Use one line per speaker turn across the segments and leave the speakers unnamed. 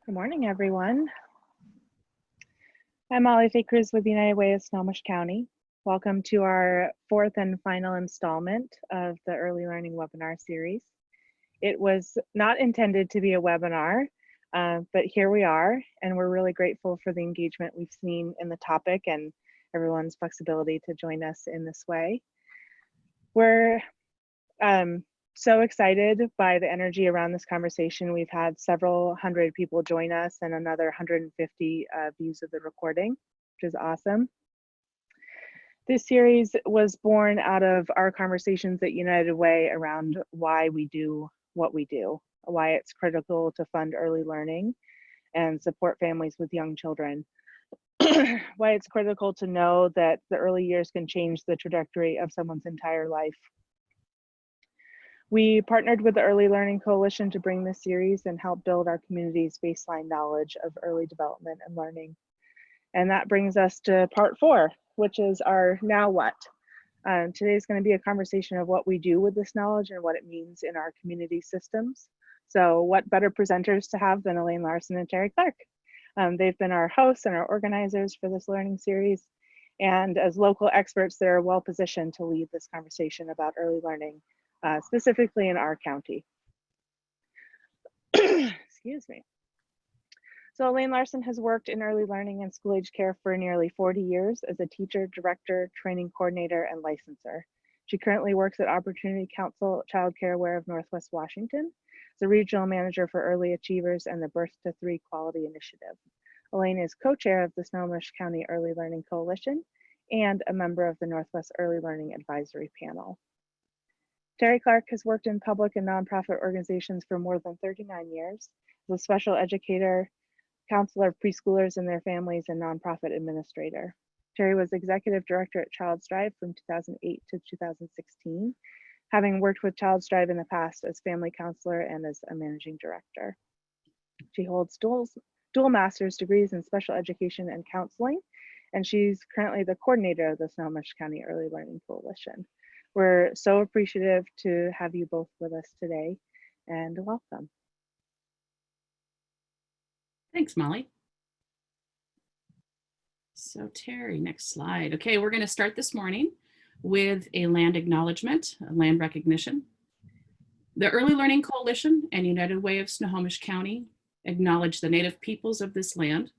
Good morning, everyone. I'm Molly Cruz with United Way of Snohomish County. Welcome to our fourth and final installment of the Early Learning webinar series. It was not intended to be a webinar, but here we are, and we're really grateful for the engagement we've seen in the topic and everyone's flexibility to join us in this way. We're so excited by the energy around this conversation. We've had several hundred people join us and another 150 views of the recording, which is awesome. This series was born out of our conversations at United Way around why we do what we do, why it's critical to fund early learning and support families with young children, why it's critical to know that the early years can change the trajectory of someone's entire life. We partnered with the Early Learning Coalition to bring this series and help build our community's baseline knowledge of early development and learning. And that brings us to part 4, which is our now what. Today is going to be a conversation of what we do with this knowledge and what it means in our community systems. So what better presenters to have than Elaine, Larson, and Terry Clark. They've been our hosts and our organizers for this learning series. And as local experts, they're well positioned to lead this conversation about early learning, specifically in our county. Excuse me. So Elaine Larson has worked in early learning and school age care for nearly 40 years as a teacher, director, training coordinator, and licenser. She currently works at Opportunity Council Child Care Aware of Northwest Washington as a regional manager for early achievers and the Birth to 3 Quality Initiative. Elaine is co-chair of the Snohomish County Early Learning Coalition and a member of the Northwest Early Learning Advisory Panel. Terry Clark has worked in public and nonprofit organizations for more than 39 years as a special educator, counselor of preschoolers and their families, and nonprofit administrator. Terry was executive director at Child Strive from 2008 to 2016, having worked with Child Strive in the past as family counselor and as a managing director. She holds dual master's degrees in special education and counseling, and she's currently the coordinator of the Snohomish County Early Learning Coalition. We're so appreciative to have you both with us today, and welcome.
Thanks, Molly. So Terry, next slide. Okay, we're going to start this morning with a land acknowledgement, a land recognition. The Early Learning Coalition and United Way of Snohomish County acknowledge the native peoples of this land.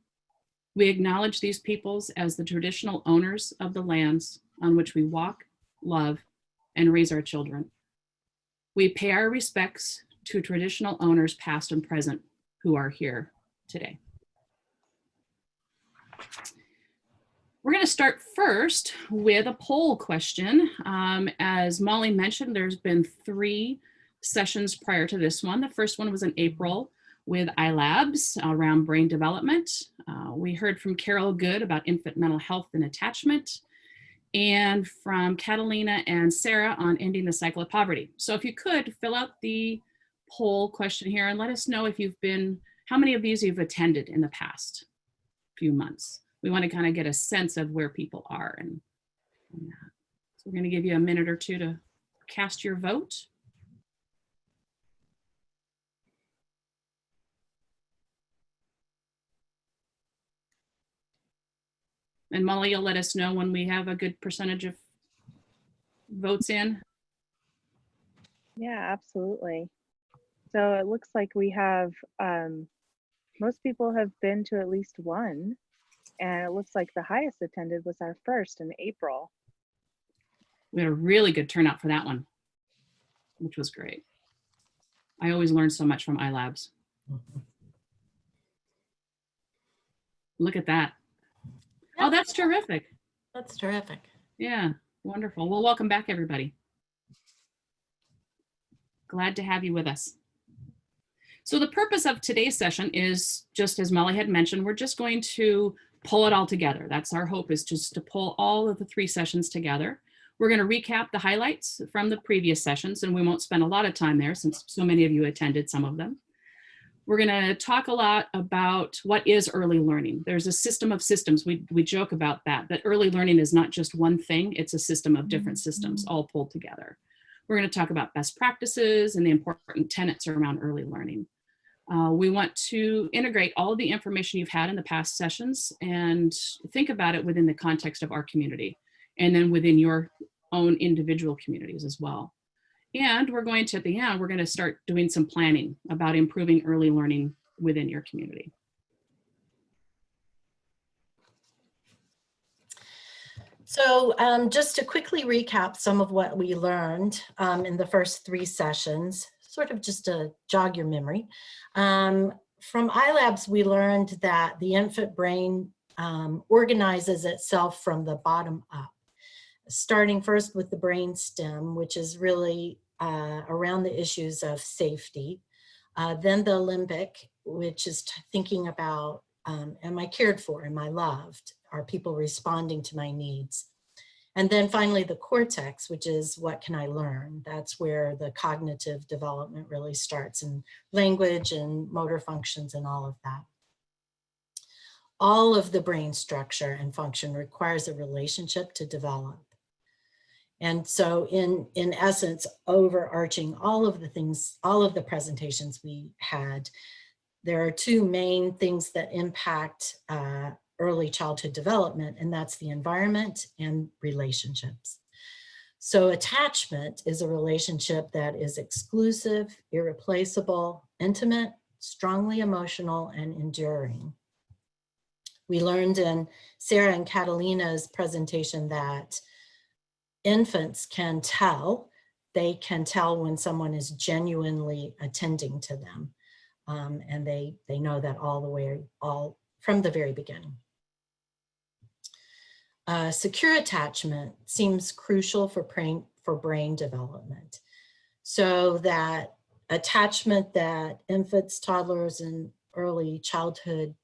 We acknowledge these peoples as the traditional owners of the lands on which we walk, love, and raise our children. We pay our respects to traditional owners past and present who are here today. We're going to start first with a poll question. As Molly mentioned, there's been 3 sessions prior to this one. The first one was in April with iLabs around brain development. We heard from Carol Good about infant mental health and attachment, and from Catalina and Sarah on ending the cycle of poverty. So if you could fill out the poll question here and let us know if you've been, how many of these you've attended in the past few months. We want to kind of get a sense of where people are. And that. So we're going to give you a minute or two to cast your vote. And Molly, you'll let us know when we have a good percentage of votes in.
Yeah, absolutely. So it looks like we have, most people have been to at least one, and it looks like the highest attended was our first in April.
We had a really good turnout for that one, which was great. I always learn so much from iLabs. Look at that. Oh, that's terrific.
That's terrific.
Yeah, wonderful. Well, welcome back, everybody. Glad to have you with us. So the purpose of today's session is, just as Molly had mentioned, we're just going to pull it all together. That's our hope, is just to pull all of the 3 sessions together. We're going to recap the highlights from the previous sessions, and we won't spend a lot of time there since so many of you attended some of them. We're going to talk a lot about what is early learning. There's a system of systems. We joke about that early learning is not just one thing, it's a system of different systems all pulled together. We're going to talk about best practices and the important tenets around early learning. We want to integrate all of the information you've had in the past sessions and think about it within the context of our community and then within your own individual communities as well. And we're going to, at the end, we're going to start doing some planning about improving early learning within your community.
So just to quickly recap some of what we learned in the first 3 sessions, sort of just to jog your memory. From iLabs, we learned that the infant brain organizes itself from the bottom up, starting first with the brain stem, which is really around the issues of safety. Then the limbic, which is thinking about, am I cared for? Am I loved? Are people responding to my needs? And then finally the cortex, which is what can I learn? That's where the cognitive development really starts, in language and motor functions and all of that. All of the brain structure and function requires a relationship to develop. And so in essence, overarching all of the things, all of the presentations we had, there are 2 main things that impact early childhood development, and that's the environment and relationships. So attachment is a relationship that is exclusive, irreplaceable, intimate, strongly emotional, and enduring. We learned in Sarah and Catalina's presentation that infants can tell, they can tell when someone is genuinely attending to them. And they know that all from the very beginning. Secure attachment seems crucial for brain development. So that attachment that infants, toddlers, and early childhood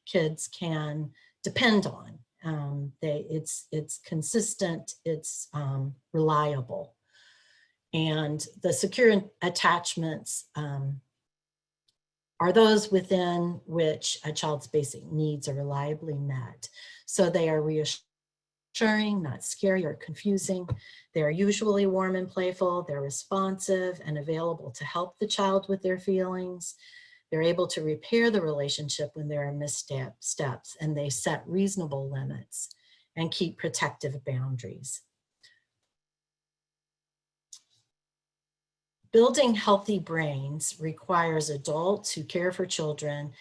kids can depend on. It's consistent, it's reliable. And the secure attachments are those within which a child's basic needs are reliably met. So they are reassuring, not scary or confusing. They're usually warm and playful. They're responsive and available to help the child with their feelings. They're able to repair the relationship when there are missteps, and they set reasonable limits and keep protective boundaries. Building healthy brains requires adults who care for children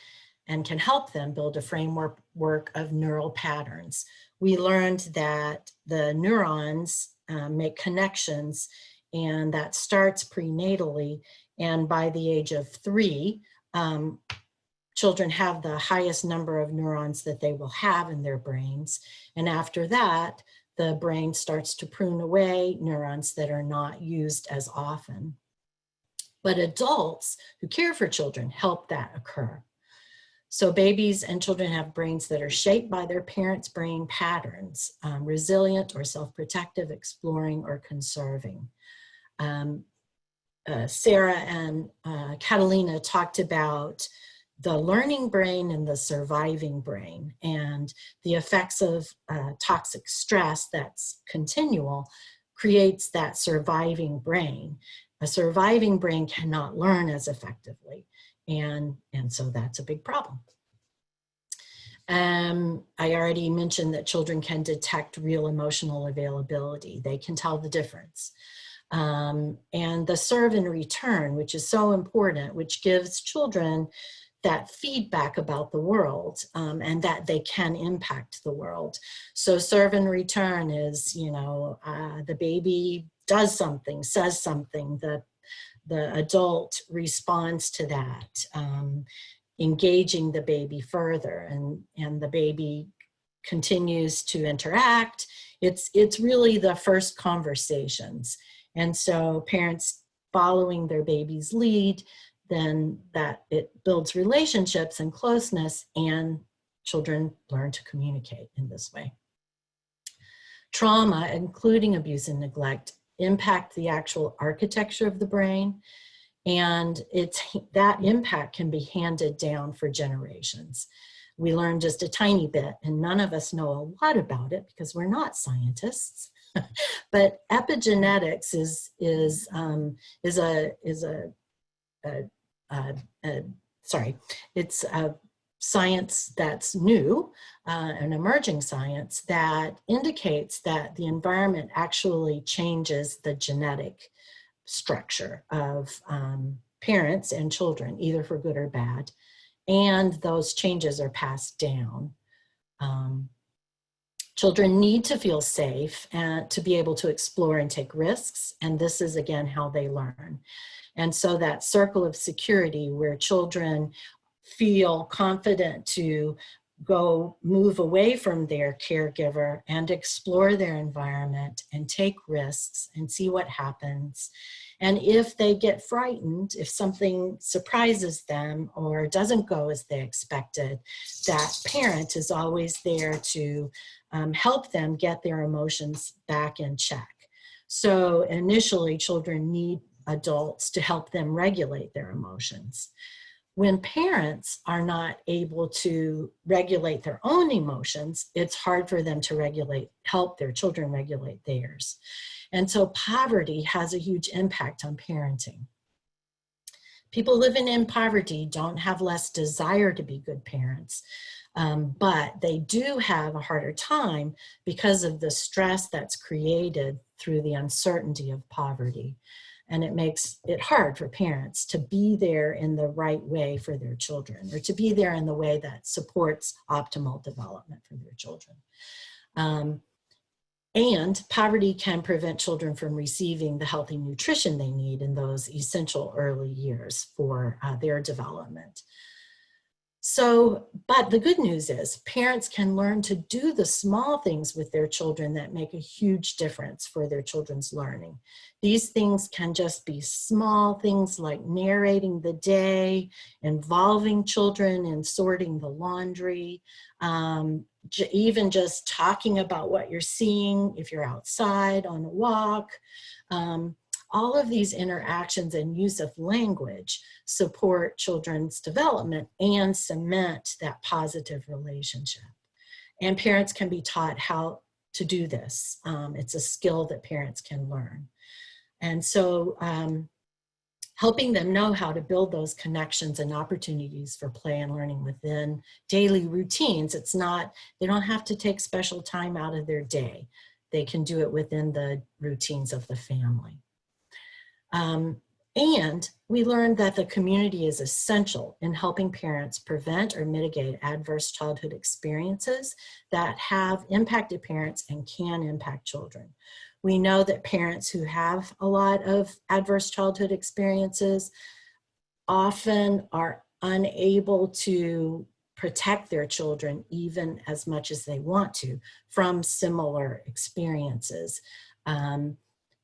and can help them build a framework of neural patterns. We learned that the neurons make connections, and that starts prenatally. And by the age of 3, children have the highest number of neurons that they will have in their brains. And after that, the brain starts to prune away neurons that are not used as often. But adults who care for children help that occur. So babies and children have brains that are shaped by their parents' brain patterns, resilient or self-protective, exploring or conserving. Sarah and Catalina talked about the learning brain and the surviving brain, and the effects of toxic stress that's continual creates that surviving brain. A surviving brain cannot learn as effectively, and so that's a big problem. I already mentioned that children can detect real emotional availability. They can tell the difference. And the serve and return, which is so important, which gives children that feedback about the world, and that they can impact the world. So serve and return is, the baby does something, says something, the adult responds to that, engaging the baby further, and the baby continues to interact. It's really the first conversations. And so parents following their baby's lead, then that it builds relationships and closeness, and children learn to communicate in this way. Trauma, including abuse and neglect, impact the actual architecture of the brain, and that impact can be handed down for generations. We learned just a tiny bit, and none of us know a lot about it because we're not scientists. But epigenetics is it's science that's new, an emerging science that indicates that the environment actually changes the genetic structure of parents and children, either for good or bad, and those changes are passed down. Children need to feel safe and to be able to explore and take risks, and this is again how they learn. And so that circle of security where children feel confident to go move away from their caregiver and explore their environment and take risks and see what happens. And if they get frightened, if something surprises them or doesn't go as they expected, that parent is always there to help them get their emotions back in check. So initially, children need adults to help them regulate their emotions. When parents are not able to regulate their own emotions, it's hard for them to help their children regulate theirs. And so poverty has a huge impact on parenting. People living in poverty don't have less desire to be good parents, but they do have a harder time because of the stress that's created through the uncertainty of poverty. And it makes it hard for parents to be there in the right way for their children, or to be there in the way that supports optimal development for their children. And poverty can prevent children from receiving the healthy nutrition they need in those essential early years for their development. So, but the good news is parents can learn to do the small things with their children that make a huge difference for their children's learning. These things can just be small things like narrating the day, involving children in sorting the laundry, even just talking about what you're seeing if you're outside on a walk. All of these interactions and use of language support children's development and cement that positive relationship. And parents can be taught how to do this. It's a skill that parents can learn. And so helping them know how to build those connections and opportunities for play and learning within daily routines. They don't have to take special time out of their day. They can do it within the routines of the family. And we learned that the community is essential in helping parents prevent or mitigate adverse childhood experiences that have impacted parents and can impact children. We know that parents who have a lot of adverse childhood experiences often are unable to protect their children even as much as they want to from similar experiences.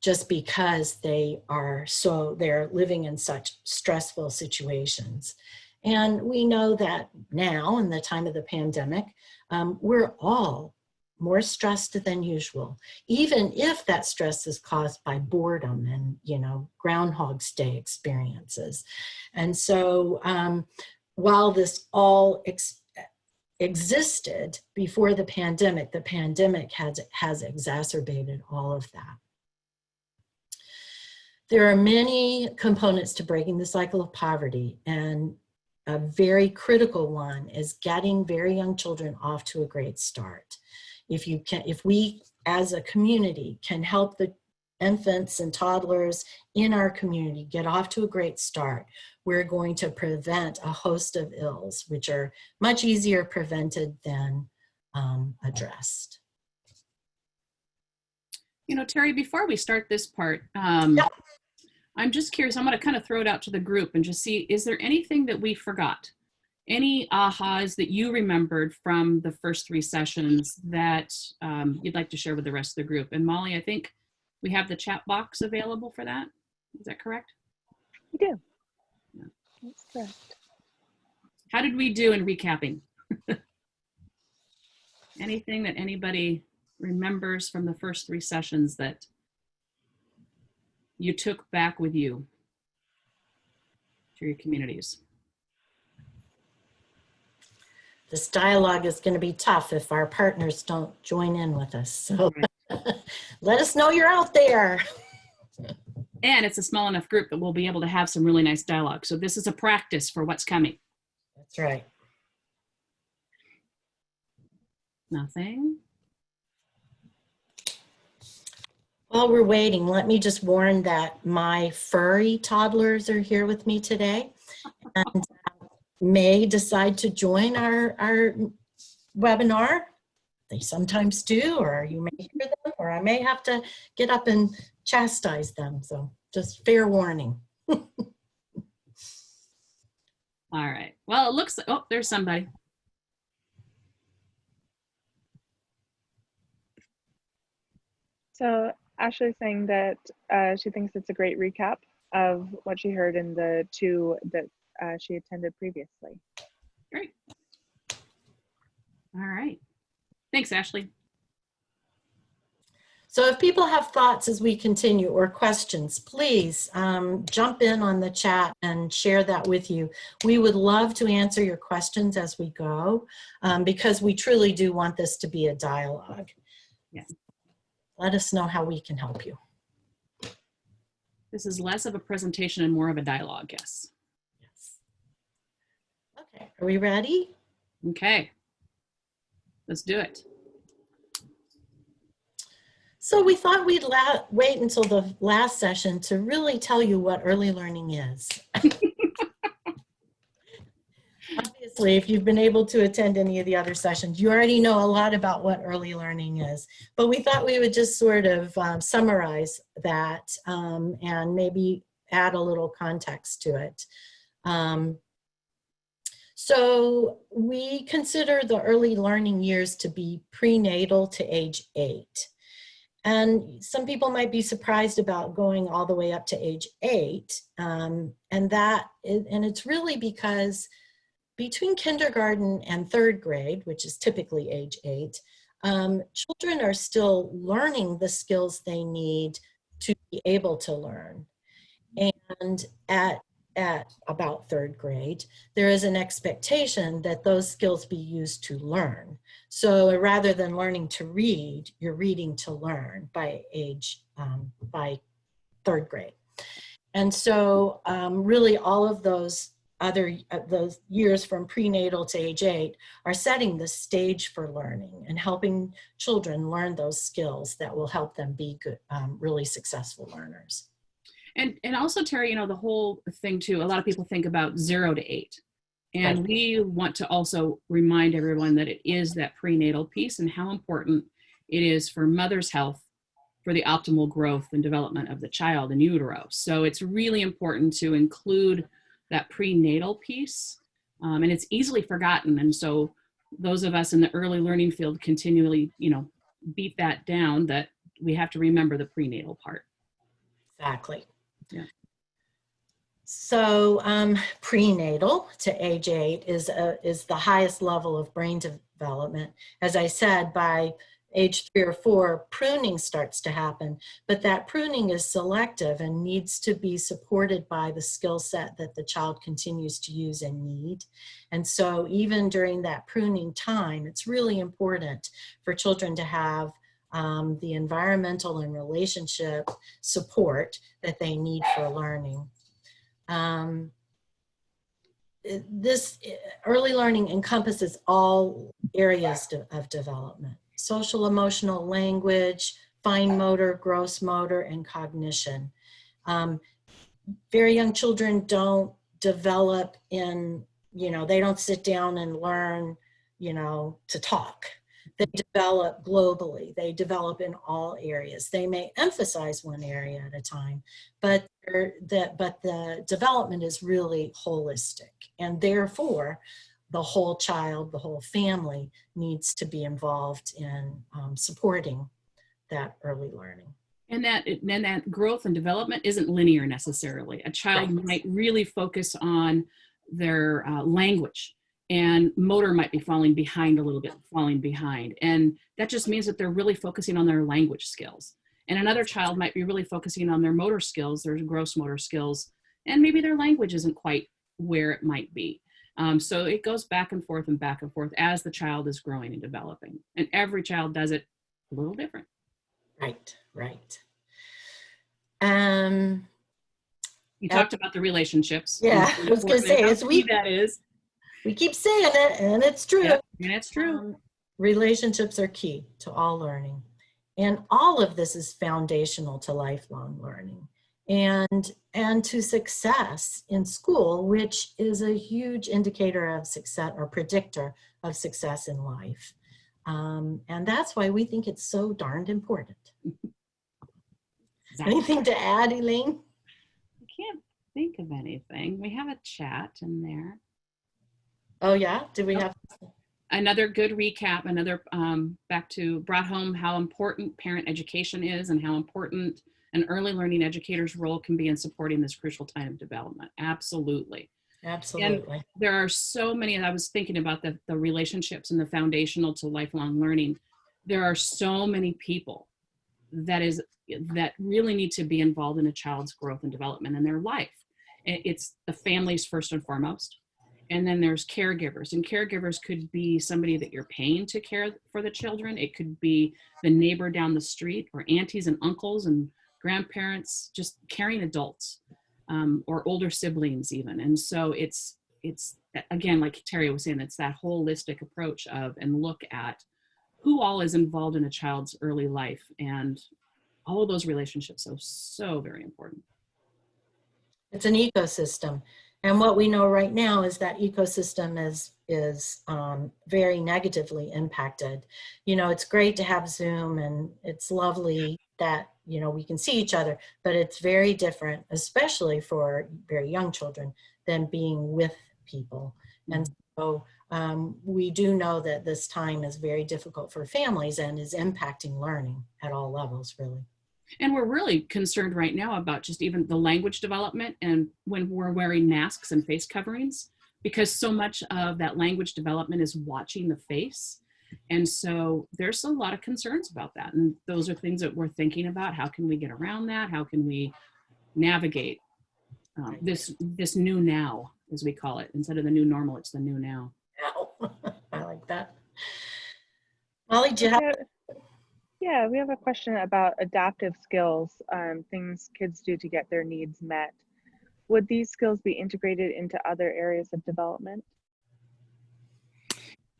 Just because they're living in such stressful situations. And we know that now, in the time of the pandemic, we're all more stressed than usual, even if that stress is caused by boredom and, Groundhog's Day experiences. And so while this all existed before the pandemic has exacerbated all of that. There are many components to breaking the cycle of poverty, and a very critical one is getting very young children off to a great start. If we as a community can help the infants and toddlers in our community get off to a great start, we're going to prevent a host of ills, which are much easier prevented than addressed.
Terry, before we start this part, I'm just curious, I'm going to kind of throw it out to the group and just see, is there anything that we forgot? Any ahas that you remembered from the first 3 sessions that you'd like to share with the rest of the group? And Molly, I think we have the chat box available for that. Is that correct?
We do. Yeah. That's correct.
How did we do in recapping? Anything that anybody remembers from the first 3 sessions that you took back with you to your communities?
This dialogue is going to be tough if our partners don't join in with us. So let us know you're out there.
And it's a small enough group that we'll be able to have some really nice dialogue. So this is a practice for what's coming.
That's right.
Nothing.
While we're waiting, let me just warn that my furry toddlers are here with me today and may decide to join our webinar. They sometimes do, or you may hear them, or I may have to get up and chastise them. So just fair warning.
All right. Well, it looks like, oh, there's somebody.
So Ashley's saying that she thinks it's a great recap of what she heard in the two that she attended previously.
Great. All right. Thanks, Ashley.
So if people have thoughts as we continue or questions, please jump in on the chat and share that with you. We would love to answer your questions as we go because we truly do want this to be a dialogue.
Yeah.
Let us know how we can help you.
This is less of a presentation and more of a dialogue, yes.
Yes. Okay, are we ready?
Okay. Let's do it.
So we thought we'd wait until the last session to really tell you what early learning is. Obviously, if you've been able to attend any of the other sessions, you already know a lot about what early learning is. But we thought we would just sort of summarize that and maybe add a little context to it. So we consider the early learning years to be prenatal to age 8. And some people might be surprised about going all the way up to age 8. And it's really because between kindergarten and 3rd grade, which is typically age 8, children are still learning the skills they need to be able to learn. And at about 3rd grade, there is an expectation that those skills be used to learn. So rather than learning to read, you're reading to learn by 3rd grade. And so really all of those those years from prenatal to age 8 are setting the stage for learning and helping children learn those skills that will help them be good, really successful learners.
And also, Terry, you know, the whole thing too, a lot of people think about 0 to 8. And
Right.
we want to also remind everyone that it is that prenatal piece and how important it is for mother's health for the optimal growth and development of the child in utero. So it's really important to include that prenatal piece, and it's easily forgotten. And so those of us in the early learning field continually, you know, beat that down, that we have to remember the prenatal part.
Exactly.
Yeah.
So prenatal to age 8 is the highest level of brain development. As I said, by age 3 or 4, pruning starts to happen, but that pruning is selective and needs to be supported by the skill set that the child continues to use and need. And so even during that pruning time, it's really important for children to have the environmental and relationship support that they need for learning. This early learning encompasses all areas of development: social, emotional, language, fine motor, gross motor, and cognition. Very young children don't develop in, you know, they don't sit down and learn, you know, to talk. They develop globally. They develop in all areas. They may emphasize one area at a time, but the development is really holistic, and therefore the whole child, the whole family needs to be involved in supporting that early learning.
And that growth and development isn't linear necessarily. A child
Right.
might really focus on their language, and motor might be falling behind a little bit, And that just means that they're really focusing on their language skills. And another child might be really focusing on their motor skills, their gross motor skills, and maybe their language isn't quite where it might be. So it goes back and forth as the child is growing and developing. And every child does it a little different.
Right, right.
You talked about the relationships.
Yeah, I was going to say, as
we
keep saying it, and it's true.
Yep, and it's true.
Relationships are key to all learning. And all of this is foundational to lifelong learning and to success in school, which is a huge indicator of success or predictor of success in life. And that's why we think it's so darned important.
Exactly.
Anything to add, Elaine?
I can't think of anything. We have a chat in there.
Oh yeah, do we have
another good recap? Another brought home how important parent education is and how important an early learning educator's role can be in supporting this crucial time of development. Absolutely.
Absolutely.
And there are so many. I was thinking about the relationships and the foundational to lifelong learning. There are so many people that really need to be involved in a child's growth and development in their life. It's the families first and foremost. And then there's caregivers, and caregivers could be somebody that you're paying to care for the children. It could be the neighbor down the street, or aunties and uncles and grandparents, just caring adults, or older siblings even. And so it's again, like Terry was saying, it's that holistic approach of and look at who all is involved in a child's early life, and all of those relationships are so very important.
It's an ecosystem. And what we know right now is that ecosystem is very negatively impacted. You know, it's great to have Zoom, and it's lovely that, you know, we can see each other, but it's very different, especially for very young children, than being with people. Mm-hmm. And so we do know that this time is very difficult for families and is impacting learning at all levels, really.
And we're really concerned right now about just even the language development, and when we're wearing masks and face coverings, because so much of that language development is watching the face. And so there's a lot of concerns about that. And those are things that we're thinking about. How can we get around that? How can we navigate this new now, as we call it? Instead of the new normal, it's the new now.
I like that. Molly, do you have?
Yeah, we have a question about adaptive skills, things kids do to get their needs met. Would these skills be integrated into other areas of development?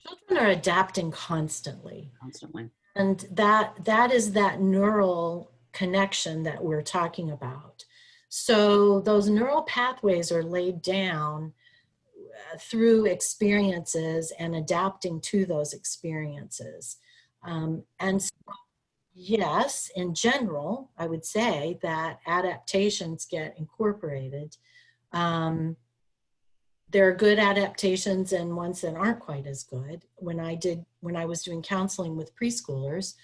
Children are adapting constantly.
Constantly.
And that is that neural connection that we're talking about. So those neural pathways are laid down through experiences and adapting to those experiences. And so, yes, in general, I would say that adaptations get incorporated. There are good adaptations and ones that aren't quite as good. When I was doing counseling with preschoolers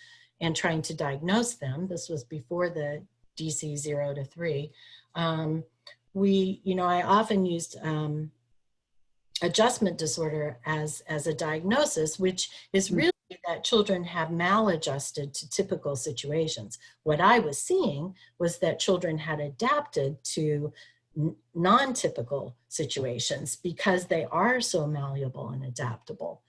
and trying to diagnose them, this was before the DC 0 to 3, I often used adjustment disorder as a diagnosis, which is really that children have maladjusted to typical situations. What I was seeing was that children had adapted to non-typical situations because they are so malleable and adaptable.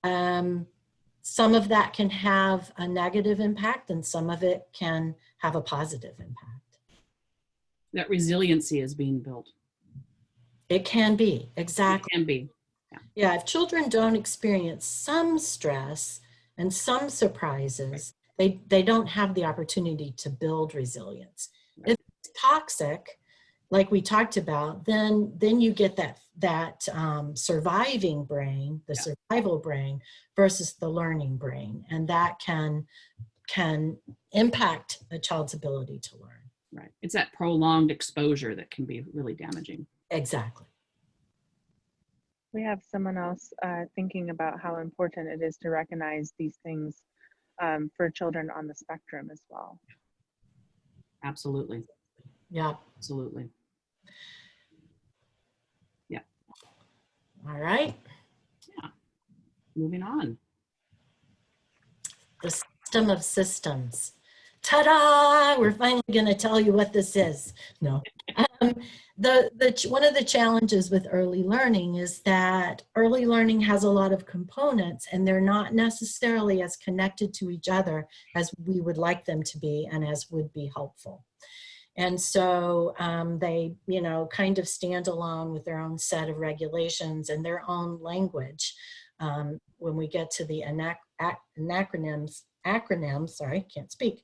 Some of that can have a negative impact, and some of it can have a positive impact.
That resiliency is being built.
It can be, exactly.
It can be.
Yeah, if children don't experience some stress and some surprises, they don't have the opportunity to build resilience. Right. If it's toxic, like we talked about, then you get that surviving brain, the survival brain versus the learning brain, and that can impact a child's ability to learn.
Right. It's that prolonged exposure that can be really damaging.
Exactly.
We have someone else thinking about how important it is to recognize these things for children on the spectrum as well.
Absolutely.
Yeah.
Absolutely. Yeah.
All right.
Yeah. Moving on.
The system of systems. Ta-da! We're finally going to tell you what this is. No. One of the challenges with early learning is that early learning has a lot of components, and they're not necessarily as connected to each other as we would like them to be and as would be helpful. And so they, you know, kind of stand alone with their own set of regulations and their own language. When we get to the acronyms, sorry, can't speak.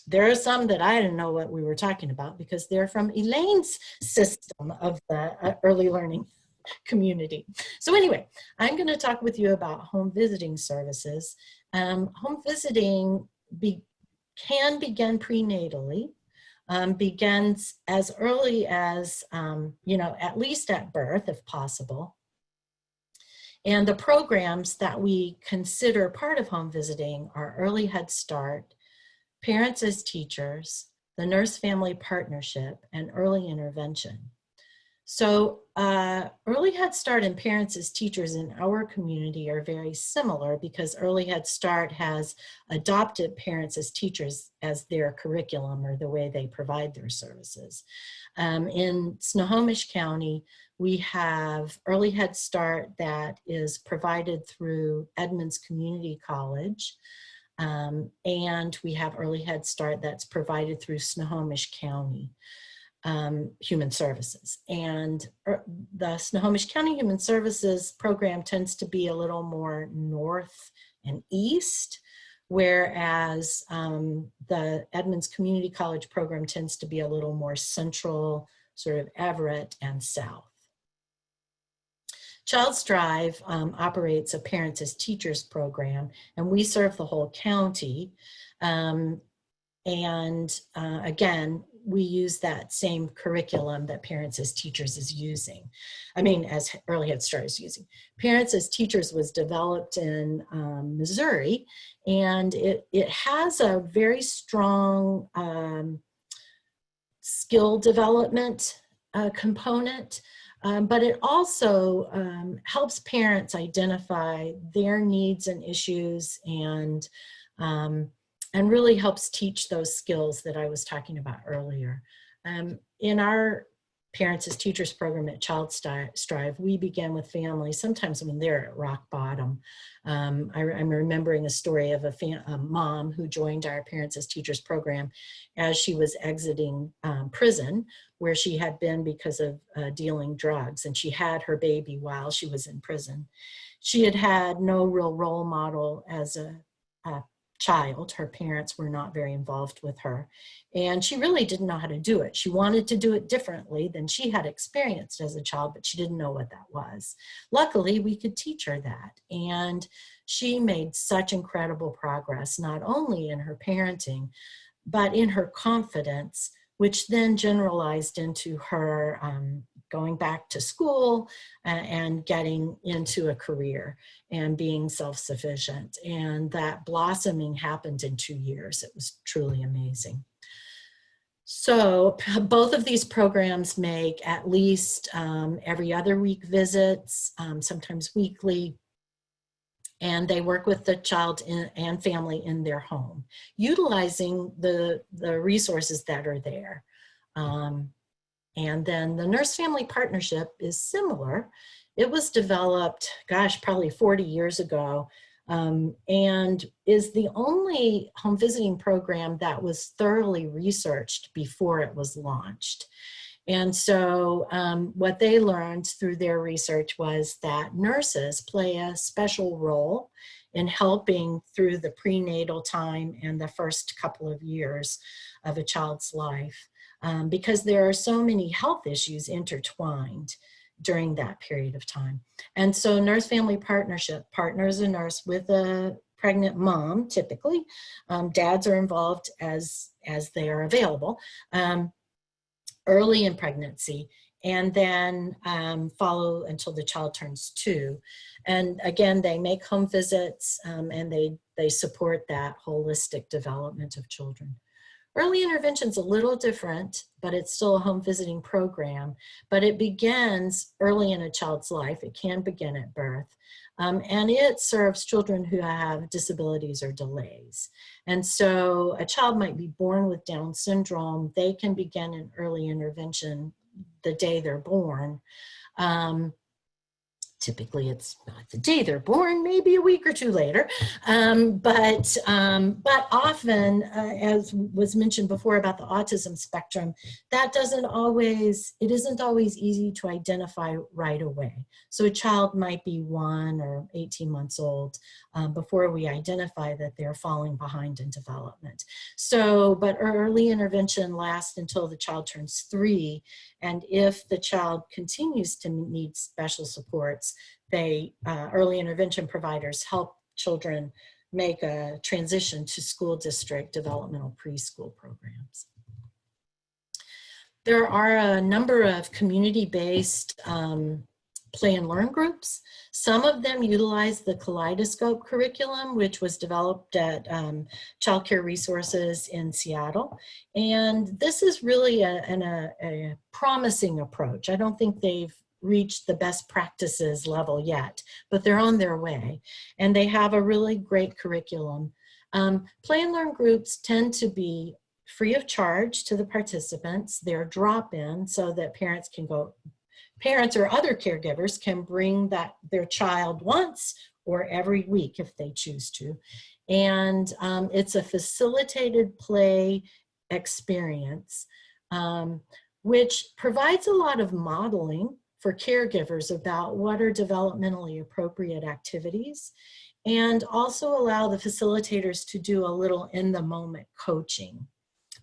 There are some that I didn't know what we were talking about because they're from Elaine's system of the early learning community. So anyway, I'm going to talk with you about home visiting services. Home visiting can begin prenatally, begins as early as, you know, at least at birth if possible. And the programs that we consider part of home visiting are Early Head Start, Parents as Teachers, the Nurse-Family Partnership, and Early Intervention. So Early Head Start and Parents as Teachers in our community are very similar because Early Head Start has adopted Parents as Teachers as their curriculum or the way they provide their services. In Snohomish County, we have Early Head Start that is provided through Edmonds Community College. And we have Early Head Start that's provided through Snohomish County Human Services. And the Snohomish County Human Services program tends to be a little more north and east, whereas the Edmonds Community College program tends to be a little more central, sort of Everett and south. Child's Drive operates a Parents as Teachers program, and we serve the whole county. Again, we use that same curriculum that Parents as Teachers is using. I mean, as Early Head Start is using. Parents as Teachers was developed in Missouri, and it has a very strong skill development component. But it also helps parents identify their needs and issues and really helps teach those skills that I was talking about earlier. In our Parents as Teachers program at Child Strive, we begin with families, sometimes when they're at rock bottom. I'm remembering a story of a mom who joined our Parents as Teachers program as she was exiting prison, where she had been because of dealing drugs, and she had her baby while she was in prison. She had had no real role model as a child. Her parents were not very involved with her, and she really didn't know how to do it. She wanted to do it differently than she had experienced as a child, but she didn't know what that was. Luckily, we could teach her that, and she made such incredible progress, not only in her parenting, but in her confidence, which then generalized into her going back to school and getting into a career and being self-sufficient. And that blossoming happened in 2 years. It was truly amazing. So both of these programs make at least every other week visits, sometimes weekly, and they work with the child and family in their home, utilizing the resources that are there. And then the Nurse-Family Partnership is similar. It was developed, gosh, probably 40 years ago, and is the only home visiting program that was thoroughly researched before it was launched. And so what they learned through their research was that nurses play a special role in helping through the prenatal time and the first couple of years of a child's life, because there are so many health issues intertwined during that period of time. And so Nurse-Family Partnership partners a nurse with a pregnant mom, typically. Dads are involved as they are available. Early in pregnancy, and then follow until the child turns 2. And again, they make home visits and they support that holistic development of children. Early intervention is a little different, but it's still a home visiting program, but it begins early in a child's life. It can begin at birth. And it serves children who have disabilities or delays. And so a child might be born with Down syndrome. They can begin an early intervention the day they're born. Typically, it's not the day they're born, maybe a week or two later. But often, as was mentioned before about the autism spectrum, it isn't always easy to identify right away. So a child might be 1 or 18 months old before we identify that they're falling behind in development. So, but early intervention lasts until the child turns 3. And if the child continues to need special supports, early intervention providers help children make a transition to school district developmental preschool programs. There are a number of community-based play and learn groups. Some of them utilize the Kaleidoscope curriculum, which was developed at Child Care Resources in Seattle. And this is really a promising approach. I don't think they've reached the best practices level yet, but they're on their way. And they have a really great curriculum. Play and learn groups tend to be free of charge to the participants. They're drop-in so that parents or other caregivers can bring their child once or every week if they choose to. And it's a facilitated play experience, which provides a lot of modeling for caregivers about what are developmentally appropriate activities, and also allow the facilitators to do a little in-the-moment coaching.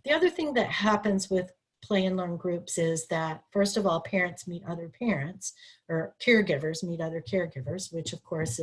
The other thing that happens with play and learn groups is that, first of all, parents meet other parents, or caregivers meet other caregivers, which of course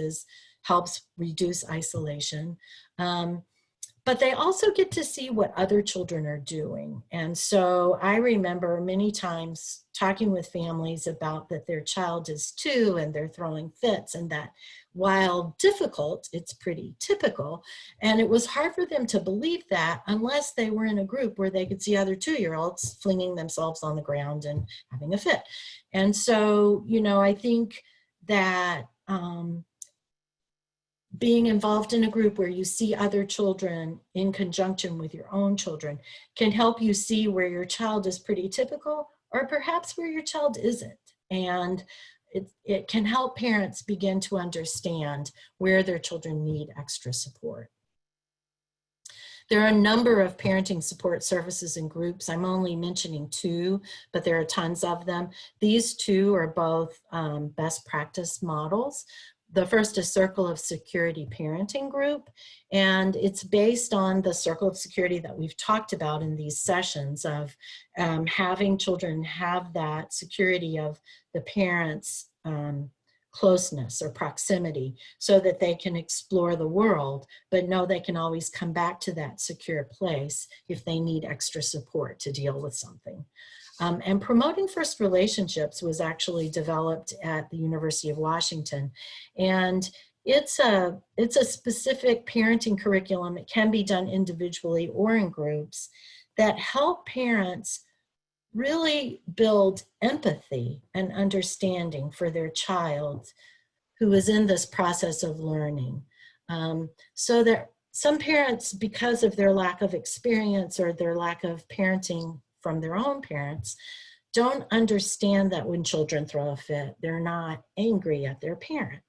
helps reduce isolation. But they also get to see what other children are doing. And so I remember many times talking with families about that their child is 2 and they're throwing fits, and that while difficult, it's pretty typical. And it was hard for them to believe that unless they were in a group where they could see other 2-year-olds flinging themselves on the ground and having a fit. And so, I think that being involved in a group where you see other children in conjunction with your own children can help you see where your child is pretty typical, or perhaps where your child isn't. And it can help parents begin to understand where their children need extra support. There are a number of parenting support services and groups. I'm only mentioning 2, but there are tons of them. These 2 are both best practice models. The first is Circle of Security Parenting Group, and it's based on the Circle of Security that we've talked about in these sessions of having children have that security of the parents' closeness or proximity so that they can explore the world, but know they can always come back to that secure place if they need extra support to deal with something. And Promoting First Relationships was actually developed at the University of Washington. And it's a specific parenting curriculum. It can be done individually or in groups that help parents really build empathy and understanding for their child who is in this process of learning. So that some parents, because of their lack of experience or their lack of parenting from their own parents, don't understand that when children throw a fit, they're not angry at their parent.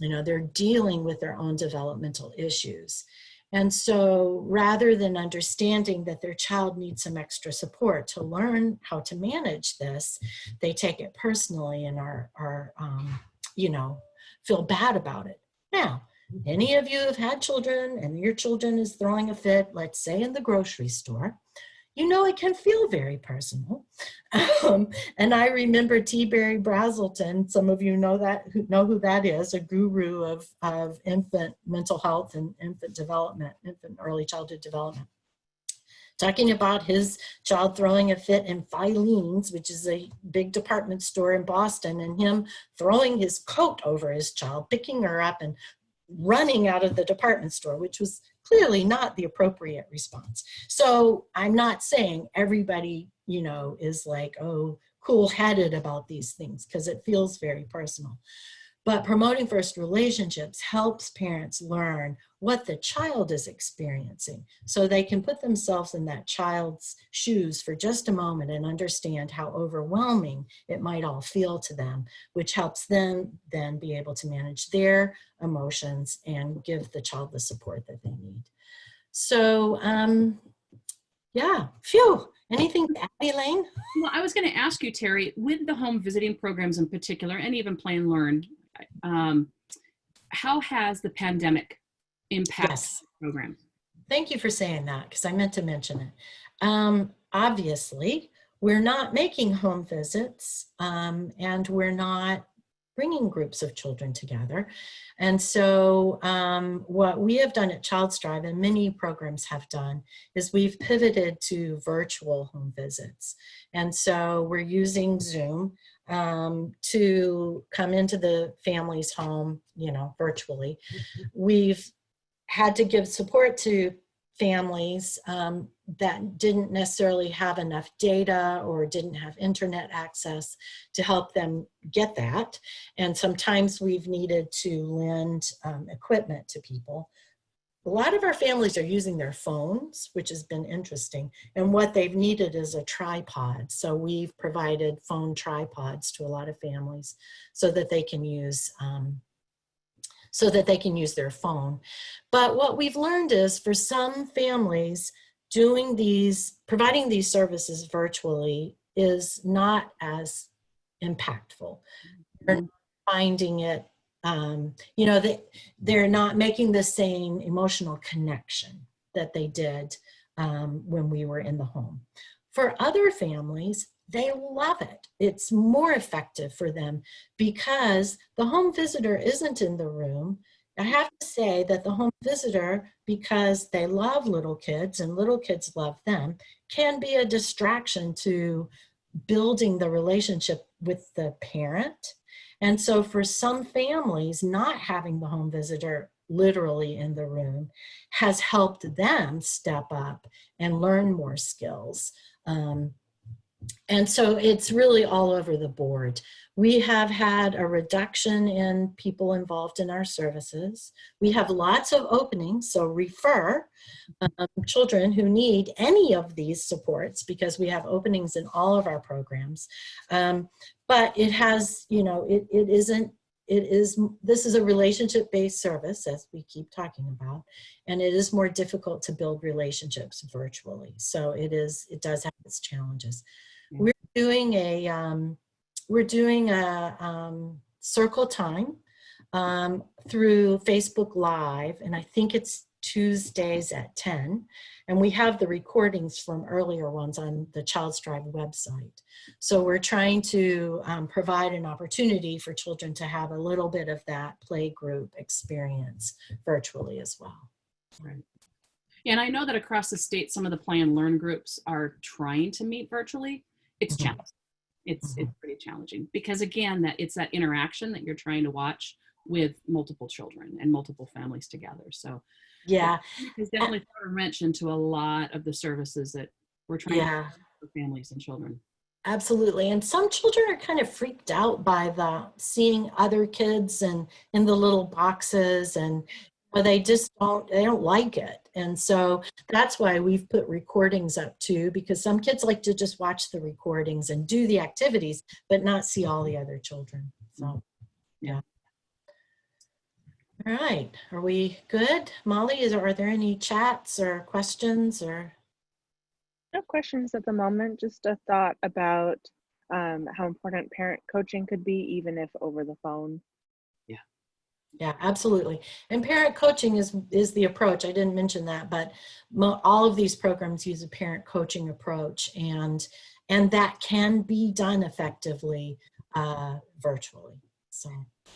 They're dealing with their own developmental issues. And so rather than understanding that their child needs some extra support to learn how to manage this, they take it personally and are feel bad about it. Now, any of you have had children and your children is throwing a fit, let's say in the grocery store, it can feel very personal. And I remember T. Barry Brazelton, some of you know who that is, a guru of infant mental health and infant development, infant early childhood development, talking about his child throwing a fit in Filene's, which is a big department store in Boston, and him throwing his coat over his child, picking her up and running out of the department store, which was clearly not the appropriate response. So I'm not saying everybody, is like, oh, cool-headed about these things, because it feels very personal. But promoting first relationships helps parents learn what the child is experiencing so they can put themselves in that child's shoes for just a moment and understand how overwhelming it might all feel to them, which helps them then be able to manage their emotions and give the child the support that they need. So, yeah, phew. Anything to add, Elaine?
Well, I was going to ask you, Terry, with the home visiting programs in particular, and even Play and Learn, how has the pandemic impacted
Yes.
the program?
Thank you for saying that, because I meant to mention it. Obviously, we're not making home visits, and we're not bringing groups of children together. And so what we have done at Child's Drive, and many programs have done, is we've pivoted to virtual home visits. And so we're using Zoom to come into the family's home, virtually. We've had to give support to families that didn't necessarily have enough data or didn't have internet access to help them get that. And sometimes we've needed to lend equipment to people. A lot of our families are using their phones, which has been interesting. And what they've needed is a tripod. So we've provided phone tripods to a lot of families so that they can use their phone. But what we've learned is for some families, providing these services virtually is not as impactful. They're finding it, they're not making the same emotional connection that they did when we were in the home. For other families, they love it. It's more effective for them because the home visitor isn't in the room. I have to say that the home visitor, because they love little kids and little kids love them, can be a distraction to building the relationship with the parent. And so for some families, not having the home visitor literally in the room has helped them step up and learn more skills. And so it's really all over the board. We have had a reduction in people involved in our services. We have lots of openings, so refer children who need any of these supports because we have openings in all of our programs. But it has, this is a relationship-based service, as we keep talking about, and it is more difficult to build relationships virtually. So it does have its challenges. We're doing a circle time through Facebook Live, and I think it's Tuesdays at 10. And we have the recordings from earlier ones on the Child's Drive website. So we're trying to provide an opportunity for children to have a little bit of that play group experience virtually as well.
Right. And I know that across the state, some of the Play and Learn groups are trying to meet virtually. It's challenging. It's pretty challenging because again, it's that interaction that you're trying to watch with multiple children and multiple families together. So
yeah,
it's definitely thrown a wrench into a lot of the services that we're trying to do for families and children.
Absolutely. And some children are kind of freaked out by seeing other kids and in the little boxes, and they don't like it. And so that's why we've put recordings up too, because some kids like to just watch the recordings and do the activities, but not see all the other children. So, yeah. All right. Are we good? Molly, are there any chats or questions or?
No questions at the moment, just a thought about how important parent coaching could be, even if over the phone.
Yeah, absolutely. And parent coaching is the approach. I didn't mention that, but all of these programs use a parent coaching approach, and that can be done effectively virtually. So,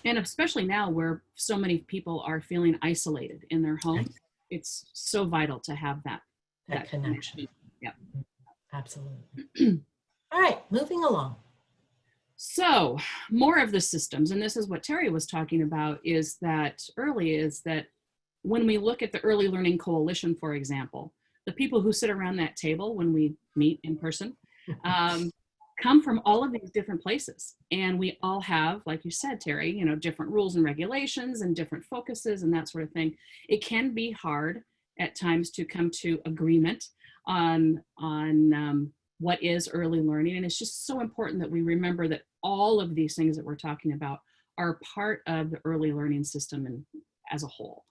and especially now where so many people are feeling isolated in their homes, it's so vital to have that connection. Yep.
Absolutely. All right, moving along.
So more of the systems, and this is what Terry was talking about, is that when we look at the Early Learning Coalition, for example, the people who sit around that table when we meet in person come from all of these different places. And we all have, like you said, Terry, you know, different rules and regulations and different focuses and that sort of thing. It can be hard at times to come to agreement on what is early learning. And it's just so important that we remember that all of these things that we're talking about are part of the early learning system and as a whole.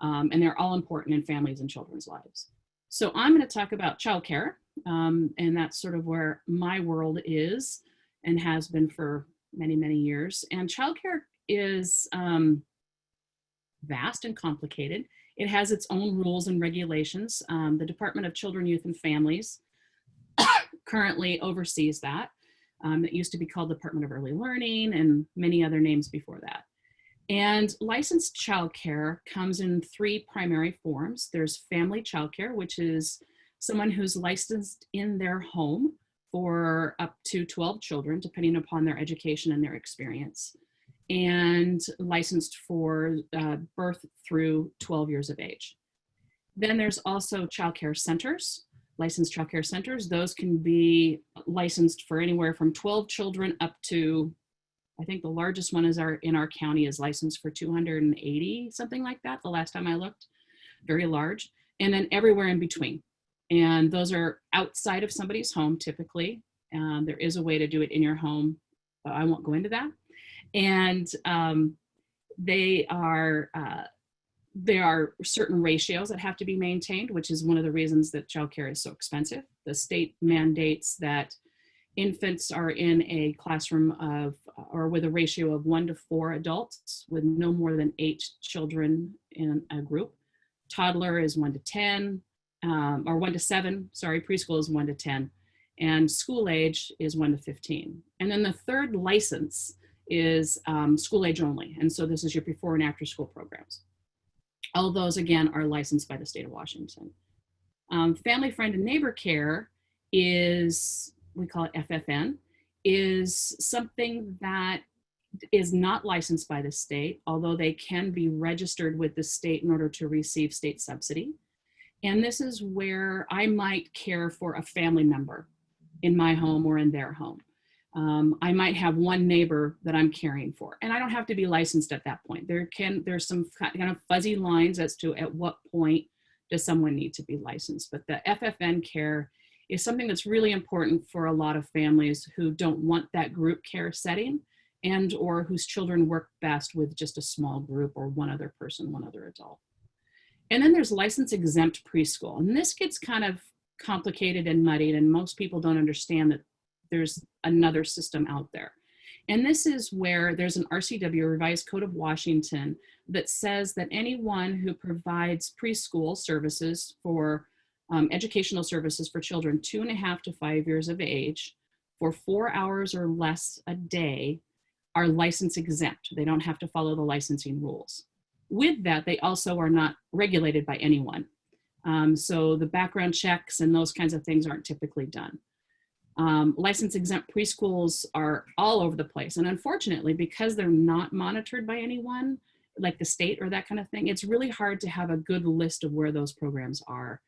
And they're all important in families and children's lives. So I'm going to talk about childcare, and that's sort of where my world is and has been for many, many years. And childcare is vast and complicated. It has its own rules and regulations. The Department of Children, Youth, and Families currently oversees that. It used to be called Department of Early Learning and many other names before that. And licensed childcare comes in three primary forms. There's family childcare, which is someone who's licensed in their home for up to 12 children, depending upon their education and their experience, and licensed for birth through 12 years of age. Then there's also childcare centers, licensed childcare centers. Those can be licensed for anywhere from 12 children up to, I think the largest one is in our county is licensed for 280, something like that, the last time I looked, very large, and then everywhere in between. And those are outside of somebody's home typically. There is a way to do it in your home, but I won't go into that. And there are certain ratios that have to be maintained, which is one of the reasons that childcare is so expensive. The state mandates that infants are in a classroom of, or with a ratio of 1 to 4 adults with no more than 8 children in a group. Toddler is 1 to 10, or 1 to 7, sorry, preschool is 1 to 10, and school age is 1 to 15. And then the third license is school age only. And so this is your before and after school programs. All those, again, are licensed by the state of Washington. Family, friend, and neighbor care is, we call it FFN, is something that is not licensed by the state, although they can be registered with the state in order to receive state subsidy. And this is where I might care for a family member in my home or in their home. I might have one neighbor that I'm caring for, and I don't have to be licensed at that point. There's some kind of fuzzy lines as to at what point does someone need to be licensed. But the FFN care is something that's really important for a lot of families who don't want that group care setting and or whose children work best with just a small group or one other person, one other adult. And then there's license exempt preschool. And this gets kind of complicated and muddied, and most people don't understand that there's another system out there. And this is where there's an RCW, Revised Code of Washington, that says that anyone who provides preschool services for educational services for children 2.5 to 5 years of age for 4 hours or less a day are license exempt. They don't have to follow the licensing rules. With that, they also are not regulated by anyone. So the background checks and those kinds of things aren't typically done. License exempt preschools are all over the place. And unfortunately, because they're not monitored by anyone, like the state or that kind of thing, it's really hard to have a good list of where those programs are.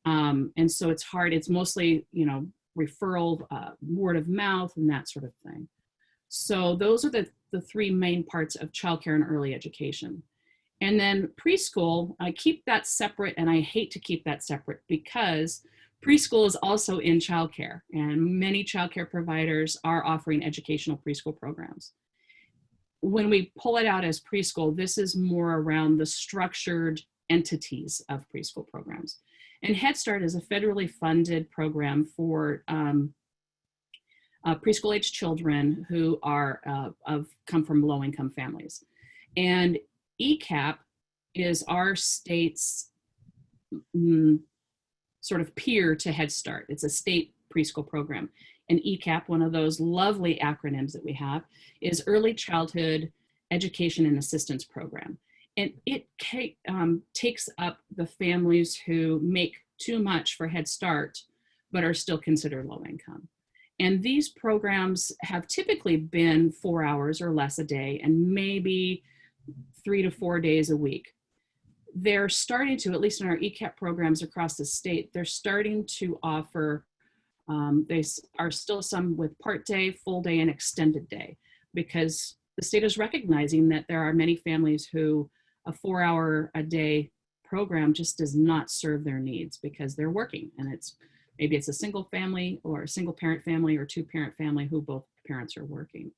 And so it's hard. It's mostly, you know, referral, word of mouth, and that sort of thing. So those are the three main parts of childcare and early education. And then preschool, I keep that separate, and I hate to keep that separate because preschool is also in childcare, and many childcare providers are offering educational preschool programs. When we pull it out as preschool, this is more around the structured entities of preschool programs. And Head Start is a federally funded program for preschool age children who are come from low-income families. And ECAP is our state's sort of peer to Head Start. It's a state preschool program. And ECAP, one of those lovely acronyms that we have, is Early Childhood Education and Assistance Program. And it takes up the families who make too much for Head Start, but are still considered low income. And these programs have typically been 4 hours or less a day, and maybe 3 to 4 days a week. They're starting to, at least in our ECAP programs across the state, they're starting to offer Are still some with part day, full day, and extended day, because the state is recognizing that there are many families who a 4-hour a day program just does not serve their needs because they're working, and maybe it's a single family or a single parent family or 2-parent family who both parents are working.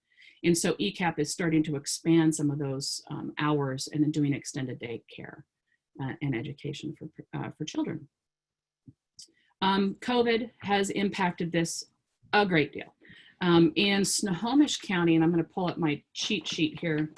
And so ECAP is starting to expand some of those hours and then doing extended day care and education for children. COVID has impacted this a great deal. In Snohomish County, and I'm going to pull up my cheat sheet here.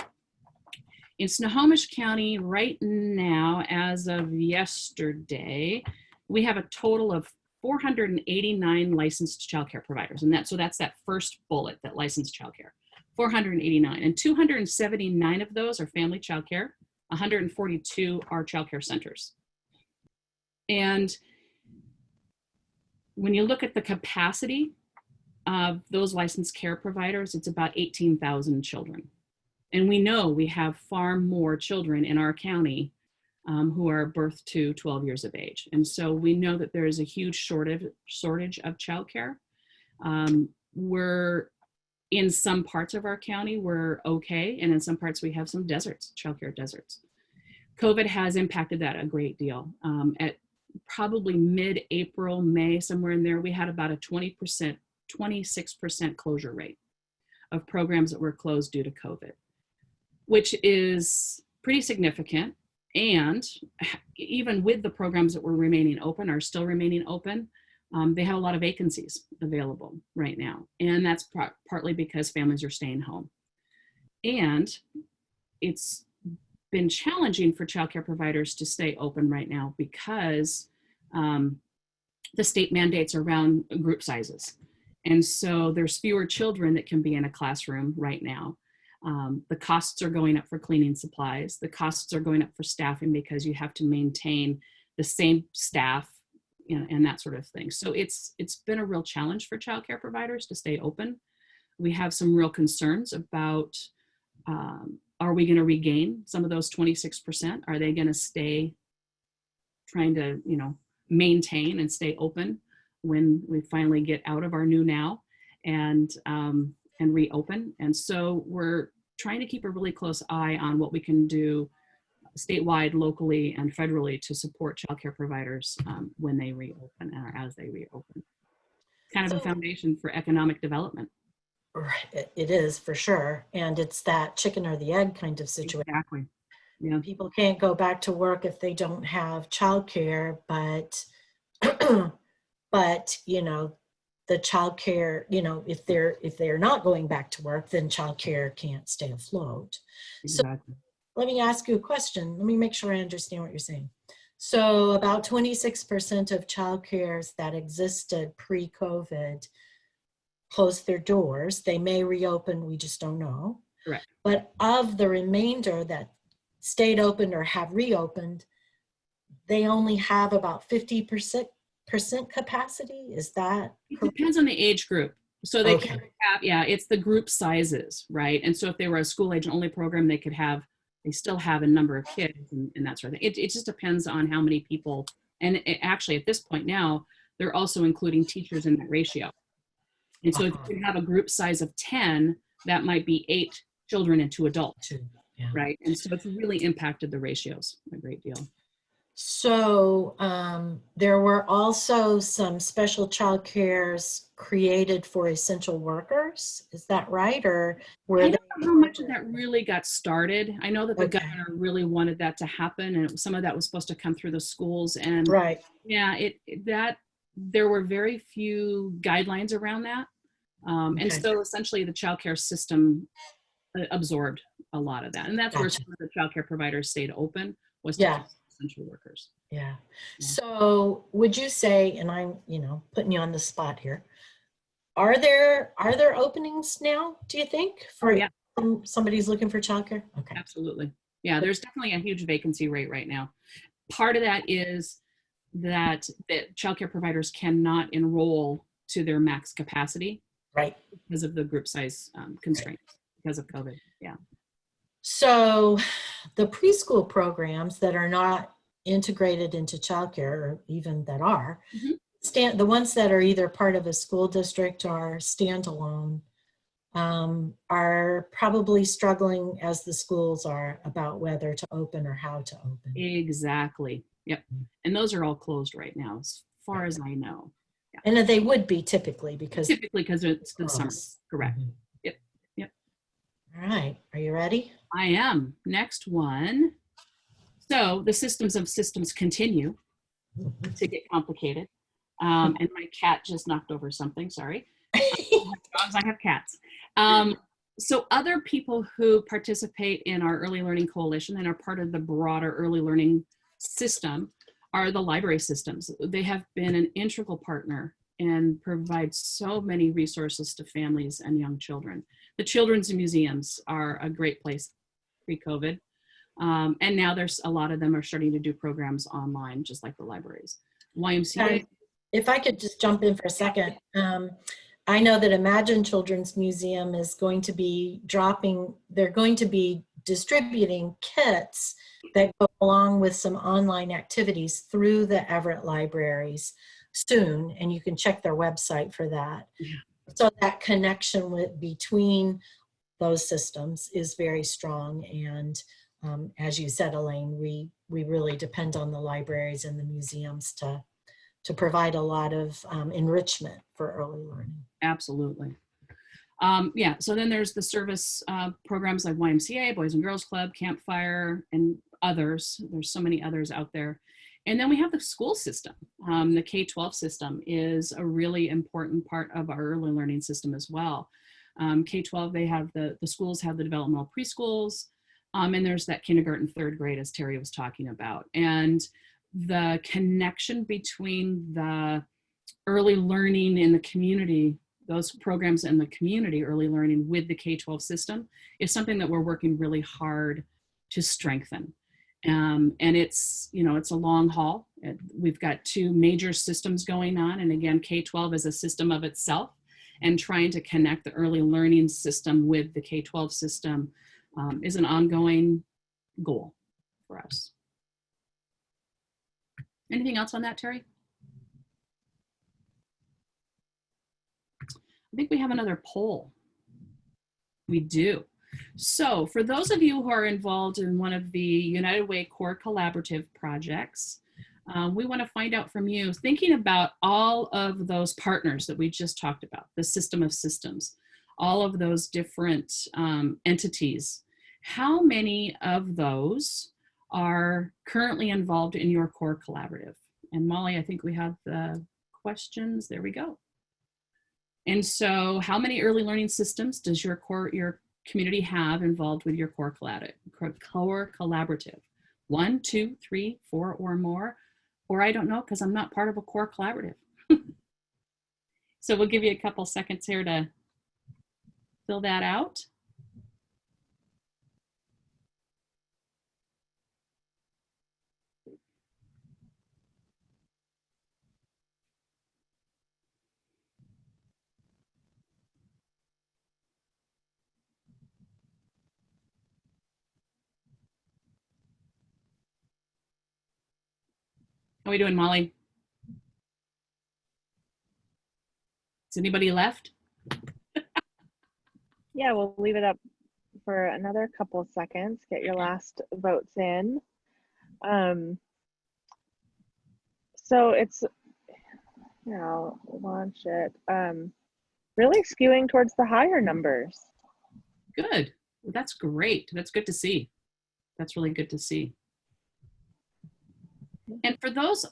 In Snohomish County right now, as of yesterday, we have a total of 489 licensed childcare providers. And that's that first bullet, that licensed childcare, 489. And 279 of those are family childcare, 142 are childcare centers. And when you look at the capacity of those licensed care providers, it's about 18,000 children. And we know we have far more children in our county who are birth to 12 years of age. And so we know that there is a huge shortage of childcare. We're in some parts of our county, we're okay. And in some parts we have some deserts, childcare deserts. COVID has impacted that a great deal. At probably mid-April, May, somewhere in there, we had about a 26% closure rate of programs that were closed due to COVID, which is pretty significant. And even with the programs that were remaining open, are still remaining open, they have a lot of vacancies available right now. And that's partly because families are staying home. And it's been challenging for childcare providers to stay open right now because the state mandates around group sizes. And so there's fewer children that can be in a classroom right now. The costs are going up for cleaning supplies. The costs are going up for staffing because you have to maintain the same staff, and that sort of thing. So it's been a real challenge for childcare providers to stay open. We have some real concerns about, are we going to regain some of those 26%? Are they going to stay trying to, maintain and stay open when we finally get out of our new now and reopen? And so we're trying to keep a really close eye on what we can do statewide, locally, and federally to support childcare providers when they reopen or as they reopen. Kind of a foundation for economic development.
Right, it is for sure. And it's that chicken or the egg kind of situation.
Exactly. Yeah.
People can't go back to work if they don't have childcare, but but the childcare, if they're not going back to work, then childcare can't stay afloat.
Exactly.
So let me ask you a question. Let me make sure I understand what you're saying. So about 26% of childcares that existed pre-COVID closed their doors. They may reopen, we just don't know.
Correct.
But of the remainder that stayed open or have reopened, they only have about 50% capacity. Is that
It
correct?
depends on the age group. So they
Okay.
can have, it's the group sizes, right? And so if they were a school age only program, they still have a number of kids and that sort of thing. It just depends on how many people. And actually at this point now, they're also including teachers in that ratio. And so if you have a group size of 10, that might be 8 children and 2 adults,
Yeah.
right? And so it's really impacted the ratios a great deal.
So there were also some special child cares created for essential workers. Is that right? Or were
I
they?
don't know how much of that really got started. I know that the
Okay.
governor really wanted that to happen, and some of that was supposed to come through the schools. And
Right.
yeah, there were very few guidelines around that. And
Okay.
so essentially the childcare system absorbed a lot of that. And that's where
Gotcha.
some of the childcare providers stayed open, was to
Yeah.
keep essential workers.
Yeah.
Yeah.
So would you say, and I'm, putting you on the spot here, are there openings now, do you think, for
yeah.
somebody's looking for childcare? Okay.
Absolutely. Yeah, there's definitely a huge vacancy rate right now. Part of that is that childcare providers cannot enroll to their max capacity.
Right.
Because of the group size constraints, because of COVID. Yeah.
So the preschool programs that are not integrated into childcare, or even that are,
Mhm.
the ones that are either part of a school district or standalone are probably struggling, as the schools are, about whether to open or how to open.
Exactly. Yep. And those are all closed right now, as far as I know. Yeah.
And they would be typically because
it's the summer. Correct.
Mhm.
Yep. Yep.
All right. Are you ready?
I am. Next one. So the systems of systems continue to get complicated. And my cat just knocked over something. Sorry. Dogs, I have cats. So other people who participate in our Early Learning Coalition and are part of the broader early learning system are the library systems. They have been an integral partner and provide so many resources to families and young children. The children's museums are a great place pre-COVID. And now there's a lot of them are starting to do programs online, just like the libraries. YMCA.
If I could just jump in for a second. I know that Imagine Children's Museum is going to be they're going to be distributing kits that go along with some online activities through the Everett libraries soon, and you can check their website for that.
Yeah.
So that connection between those systems is very strong, and as you said, Elaine, we really depend on the libraries and the museums to provide a lot of enrichment for early learning.
Absolutely. Yeah, so then there's the service programs like YMCA, Boys and Girls Club, Campfire, and others. There's so many others out there. And then we have the school system. The K-12 system is a really important part of our early learning system as well. K-12, they have the schools have the developmental preschools, and there's that kindergarten, third grade, as Terry was talking about. And the connection between the early learning in the community, those programs in the community, early learning with the K-12 system, is something that we're working really hard to strengthen. And it's, it's a long haul. We've got two major systems going on. And again, K-12 is a system of itself, and trying to connect the early learning system with the K-12 system is an ongoing goal for us. Anything else on that, Terry? I think we have another poll. We do. So for those of you who are involved in one of the United Way Core Collaborative projects, we want to find out from you, thinking about all of those partners that we just talked about, the system of systems, all of those different entities, how many of those are currently involved in your core collaborative? And Molly, I think we have the questions. There we go. And so how many early learning systems does your community have involved with your core collaborative? 1, 2, 3, 4 or more? Or I don't know, because I'm not part of a core collaborative. So we'll give you a couple seconds here to fill that out. How are we doing, Molly? Is anybody left?
Yeah, we'll leave it up for another couple of seconds. Get your last votes in. So it's, launch it. Really skewing towards the higher numbers.
Good. Well, that's great. That's good to see. That's really good to see. And for those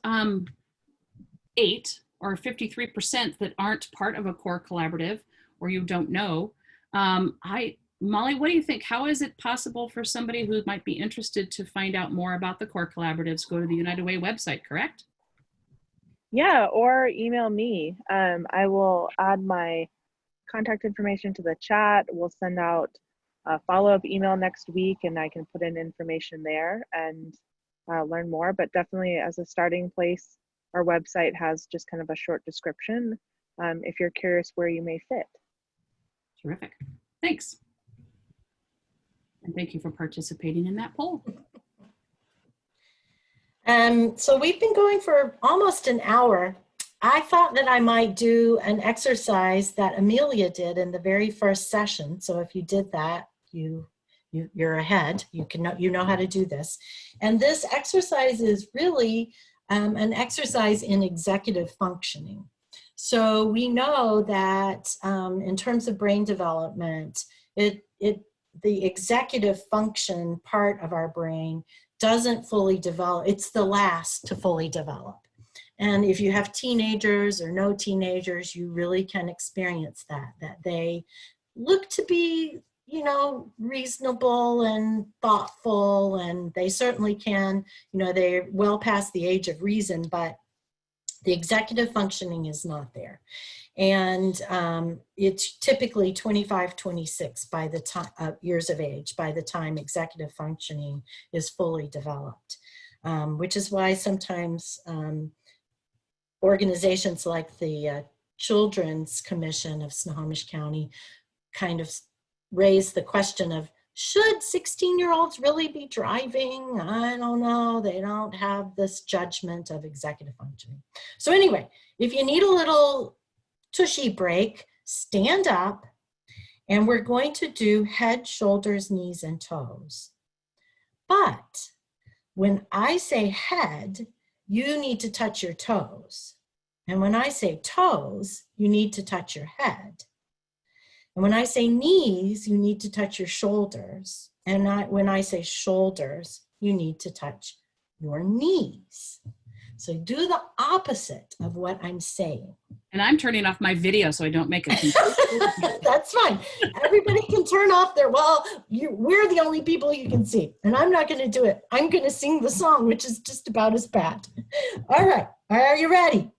8 or 53% that aren't part of a core collaborative, or you don't know, Molly, what do you think? How is it possible for somebody who might be interested to find out more about the core collaboratives, go to the United Way website, correct?
Yeah, or email me. I will add my contact information to the chat. We'll send out a follow-up email next week, and I can put in information there and learn more. But definitely as a starting place, our website has just kind of a short description if you're curious where you may fit.
Terrific. Thanks. And thank you for participating in that poll.
So we've been going for almost an hour. I thought that I might do an exercise that Amelia did in the very first session. So if you did that, you're ahead. You know how to do this. And this exercise is really an exercise in executive functioning. So we know that in terms of brain development, the executive function part of our brain doesn't fully develop. It's the last to fully develop. And if you have teenagers or no teenagers, you really can experience that they look to be, you know, reasonable and thoughtful, and they certainly can, you know, they're well past the age of reason, but the executive functioning is not there. And it's typically 25, 26 by the time years of age, by the time executive functioning is fully developed, which is why sometimes organizations like the Children's Commission of Snohomish County kind of raise the question of, should 16-year-olds really be driving? I don't know. They don't have this judgment of executive functioning. So anyway, if you need a little tushy break, stand up, and we're going to do head, shoulders, knees, and toes. But when I say head, you need to touch your toes. And when I say toes, you need to touch your head. And when I say knees, you need to touch your shoulders. And when I say shoulders, you need to touch your knees. So do the opposite of what I'm saying.
And I'm turning off my video so I don't make a confused.
That's fine. Everybody can turn off their, we're the only people you can see. And I'm not going to do it. I'm going to sing the song, which is just about as bad. All right. Are you ready?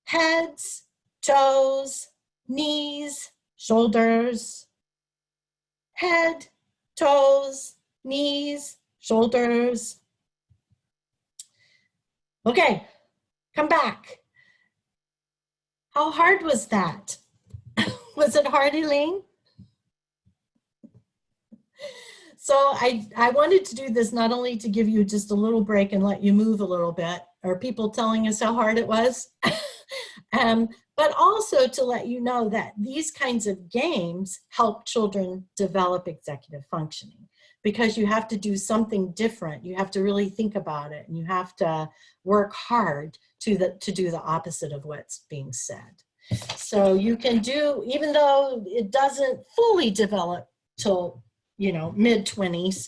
Heads, toes, knees, shoulders. Head, toes, knees, shoulders. Okay, come back. How hard was that? Was it hard, Elaine? So I wanted to do this not only to give you just a little break and let you move a little bit, or people telling us how hard it was, but also to let you know that these kinds of games help children develop executive functioning, because you have to do something different. You have to really think about it, and you have to work hard to do the opposite of what's being said. So you can do, even though it doesn't fully develop till, you know, mid-20s,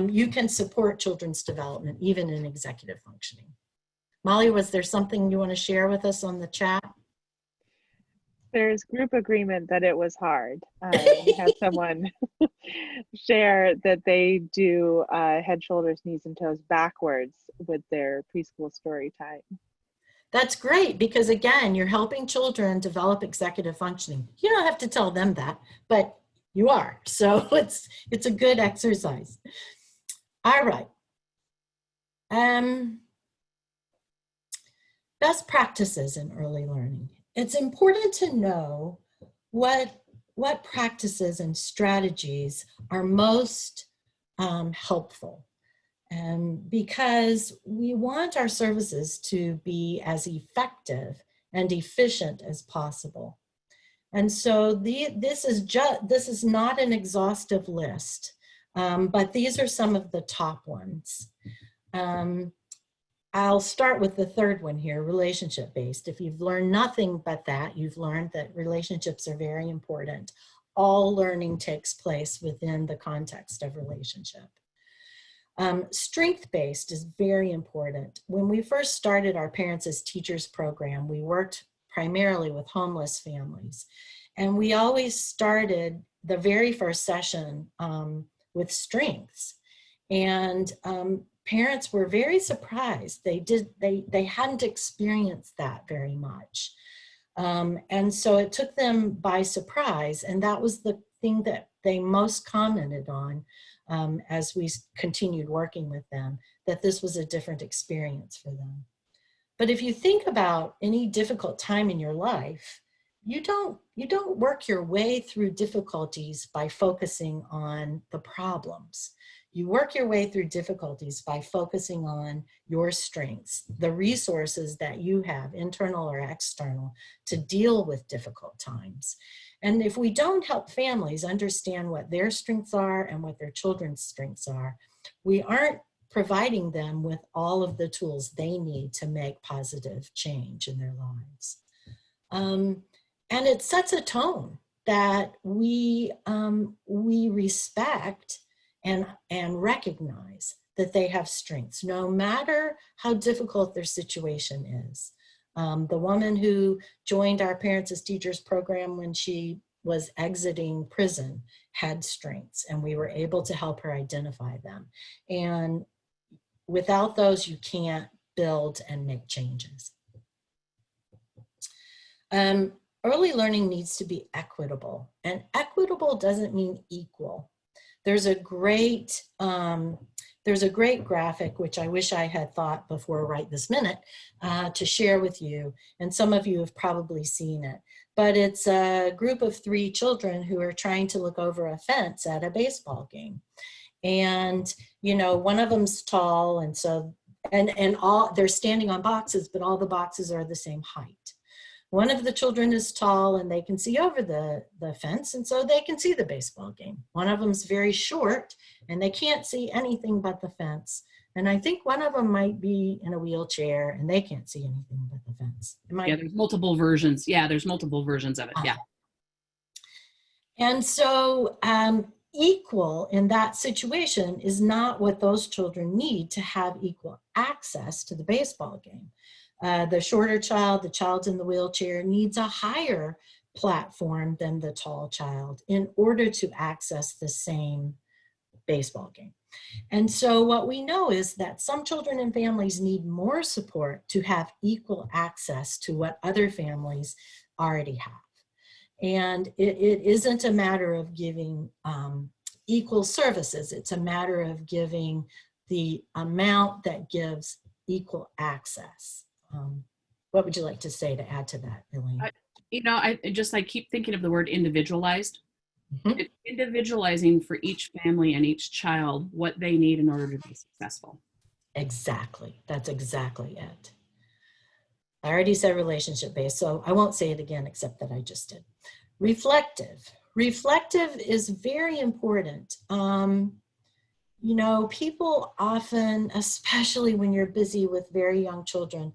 you can support children's development, even in executive functioning. Molly, was there something you want to share with us on the chat?
There's group agreement that it was hard. We had someone share that they do head, shoulders, knees, and toes backwards with their preschool story time.
That's great, because again, you're helping children develop executive functioning. You don't have to tell them that, but you are. So it's a good exercise. All right. Best practices in early learning. It's important to know what practices and strategies are most helpful. Because we want our services to be as effective and efficient as possible. And so this is not an exhaustive list, but these are some of the top ones. I'll start with the third one here, relationship-based. If you've learned nothing but that, you've learned that relationships are very important. All learning takes place within the context of relationship. Strength-based is very important. When we first started our Parents as Teachers program, we worked primarily with homeless families. And we always started the very first session with strengths. And parents were very surprised. They hadn't experienced that very much. And so it took them by surprise. And that was the thing that they most commented on as we continued working with them, that this was a different experience for them. But if you think about any difficult time in your life, you don't work your way through difficulties by focusing on the problems. You work your way through difficulties by focusing on your strengths, the resources that you have, internal or external, to deal with difficult times. And if we don't help families understand what their strengths are and what their children's strengths are, we aren't providing them with all of the tools they need to make positive change in their lives. And it sets a tone that we respect and recognize that they have strengths, no matter how difficult their situation is. The woman who joined our Parents as Teachers program when she was exiting prison had strengths, and we were able to help her identify them. And without those, you can't build and make changes. Early learning needs to be equitable, and equitable doesn't mean equal. There's a great graphic, which I wish I had thought before right this minute, to share with you, and some of you have probably seen it. But it's a group of 3 children who are trying to look over a fence at a baseball game. And, you know, one of them's tall, and so, and all, they're standing on boxes, but all the boxes are the same height. One of the children is tall and they can see over the fence, and so they can see the baseball game. One of them's very short and they can't see anything but the fence. And I think one of them might be in a wheelchair and they can't see anything but the fence.
Yeah, there's multiple versions. Yeah, there's multiple versions of it. Yeah.
And so equal in that situation is not what those children need to have equal access to the baseball game. The shorter child, the child in the wheelchair, needs a higher platform than the tall child in order to access the same baseball game. And so what we know is that some children and families need more support to have equal access to what other families already have. And it isn't a matter of giving equal services. It's a matter of giving the amount that gives equal access. What would you like to say to add to that, Elaine?
I keep thinking of the word individualized.
Mm-hmm.
It's individualizing for each family and each child what they need in order to be successful.
Exactly. That's exactly it. I already said relationship-based, so I won't say it again except that I just did. Reflective. Reflective is very important. You know, people often, especially when you're busy with very young children,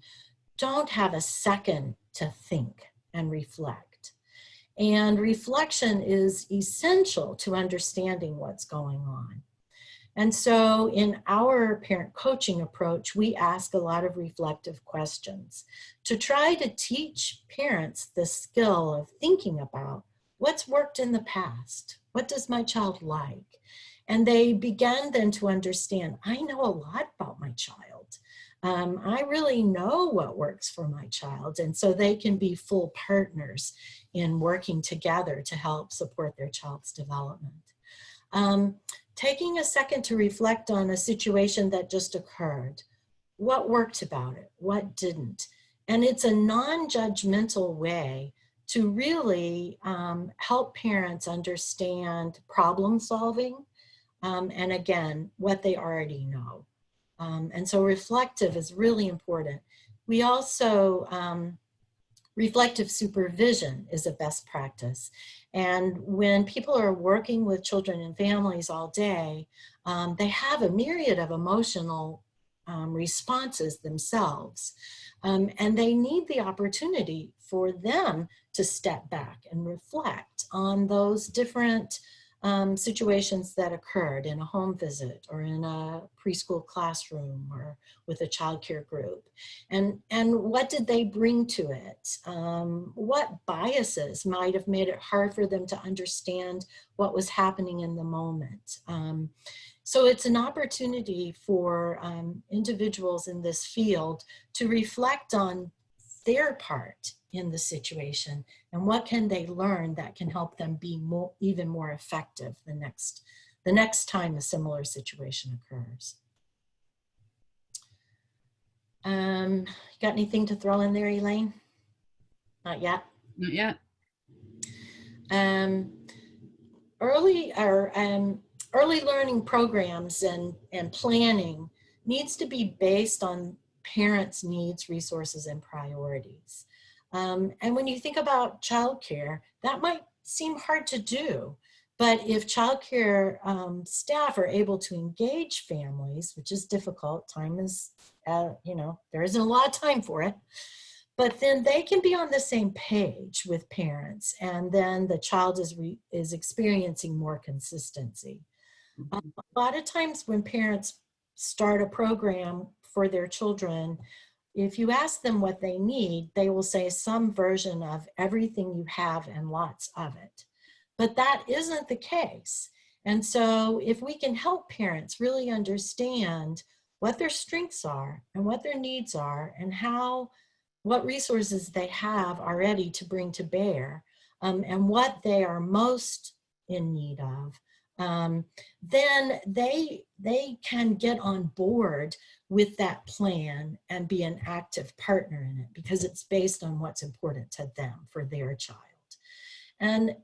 don't have a second to think and reflect. And reflection is essential to understanding what's going on. And so in our parent coaching approach, we ask a lot of reflective questions to try to teach parents the skill of thinking about what's worked in the past. What does my child like? And they began then to understand, I know a lot about my child. I really know what works for my child. And so they can be full partners in working together to help support their child's development. Taking a second to reflect on a situation that just occurred. What worked about it? What didn't? And it's a non-judgmental way to really help parents understand problem solving, and again, what they already know. And so reflective is really important. We also, reflective supervision is a best practice. And when people are working with children and families all day, they have a myriad of emotional responses themselves. And they need the opportunity for them to step back and reflect on those different situations that occurred in a home visit or in a preschool classroom or with a childcare group. And what did they bring to it? What biases might have made it hard for them to understand what was happening in the moment? So it's an opportunity for individuals in this field to reflect on their part in the situation and what can they learn that can help them be even more effective the next time a similar situation occurs. Got anything to throw in there, Elaine? Not yet?
Not yet.
Early early learning programs and planning needs to be based on parents' needs, resources, and priorities. And when you think about childcare, that might seem hard to do. But if childcare staff are able to engage families, which is difficult, time is, there isn't a lot of time for it, but then they can be on the same page with parents, and then the child is experiencing more consistency. A lot of times when parents start a program for their children, if you ask them what they need, they will say some version of everything you have and lots of it. But that isn't the case. And so if we can help parents really understand what their strengths are and what their needs are and what resources they have already to bring to bear, and what they are most in need of, then they can get on board with that plan and be an active partner in it, because it's based on what's important to them for their child. And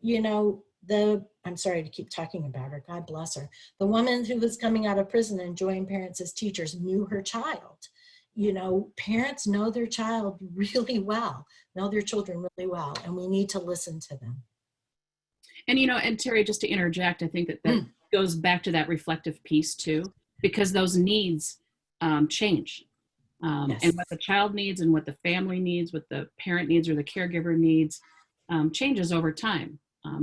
I'm sorry to keep talking about her, God bless her. The woman who was coming out of prison and joined parents as teachers knew her child. Parents know their child really well, know their children really well, and we need to listen to them.
And, and Terry, just to interject, I think that goes back to that reflective piece too, because those needs change.
Yes.
And what the child needs and what the family needs, what the parent needs or the caregiver needs changes over time,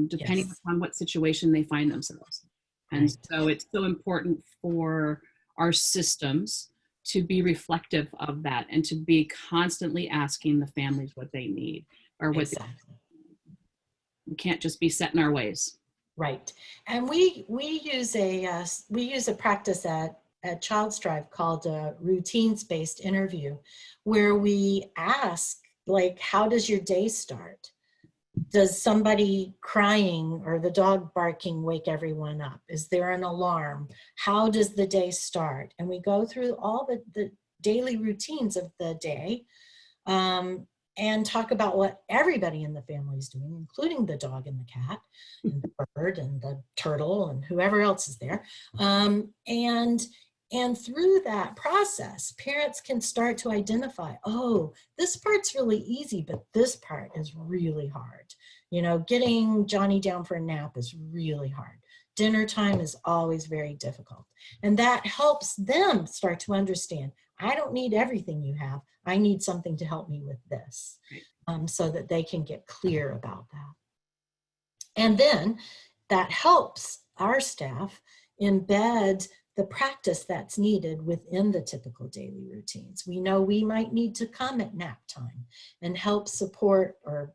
depending
Yes.
upon what situation they find themselves. And
Right.
so it's so important for our systems to be reflective of that and to be constantly asking the families what they need or what
Exactly.
we can't just be set in our ways.
Right. And we use a practice at Child Strive called a routines-based interview, where we ask, like, how does your day start? Does somebody crying or the dog barking wake everyone up? Is there an alarm? How does the day start? And we go through all the daily routines of the day, and talk about what everybody in the family is doing, including the dog and the cat and the bird and the turtle and whoever else is there. And through that process, parents can start to identify, oh, this part's really easy, but this part is really hard. Getting Johnny down for a nap is really hard. Dinner time is always very difficult. And that helps them start to understand, I don't need everything you have. I need something to help me with this, so that they can get clear about that. And then that helps our staff embed the practice that's needed within the typical daily routines. We know we might need to come at nap time and help support, or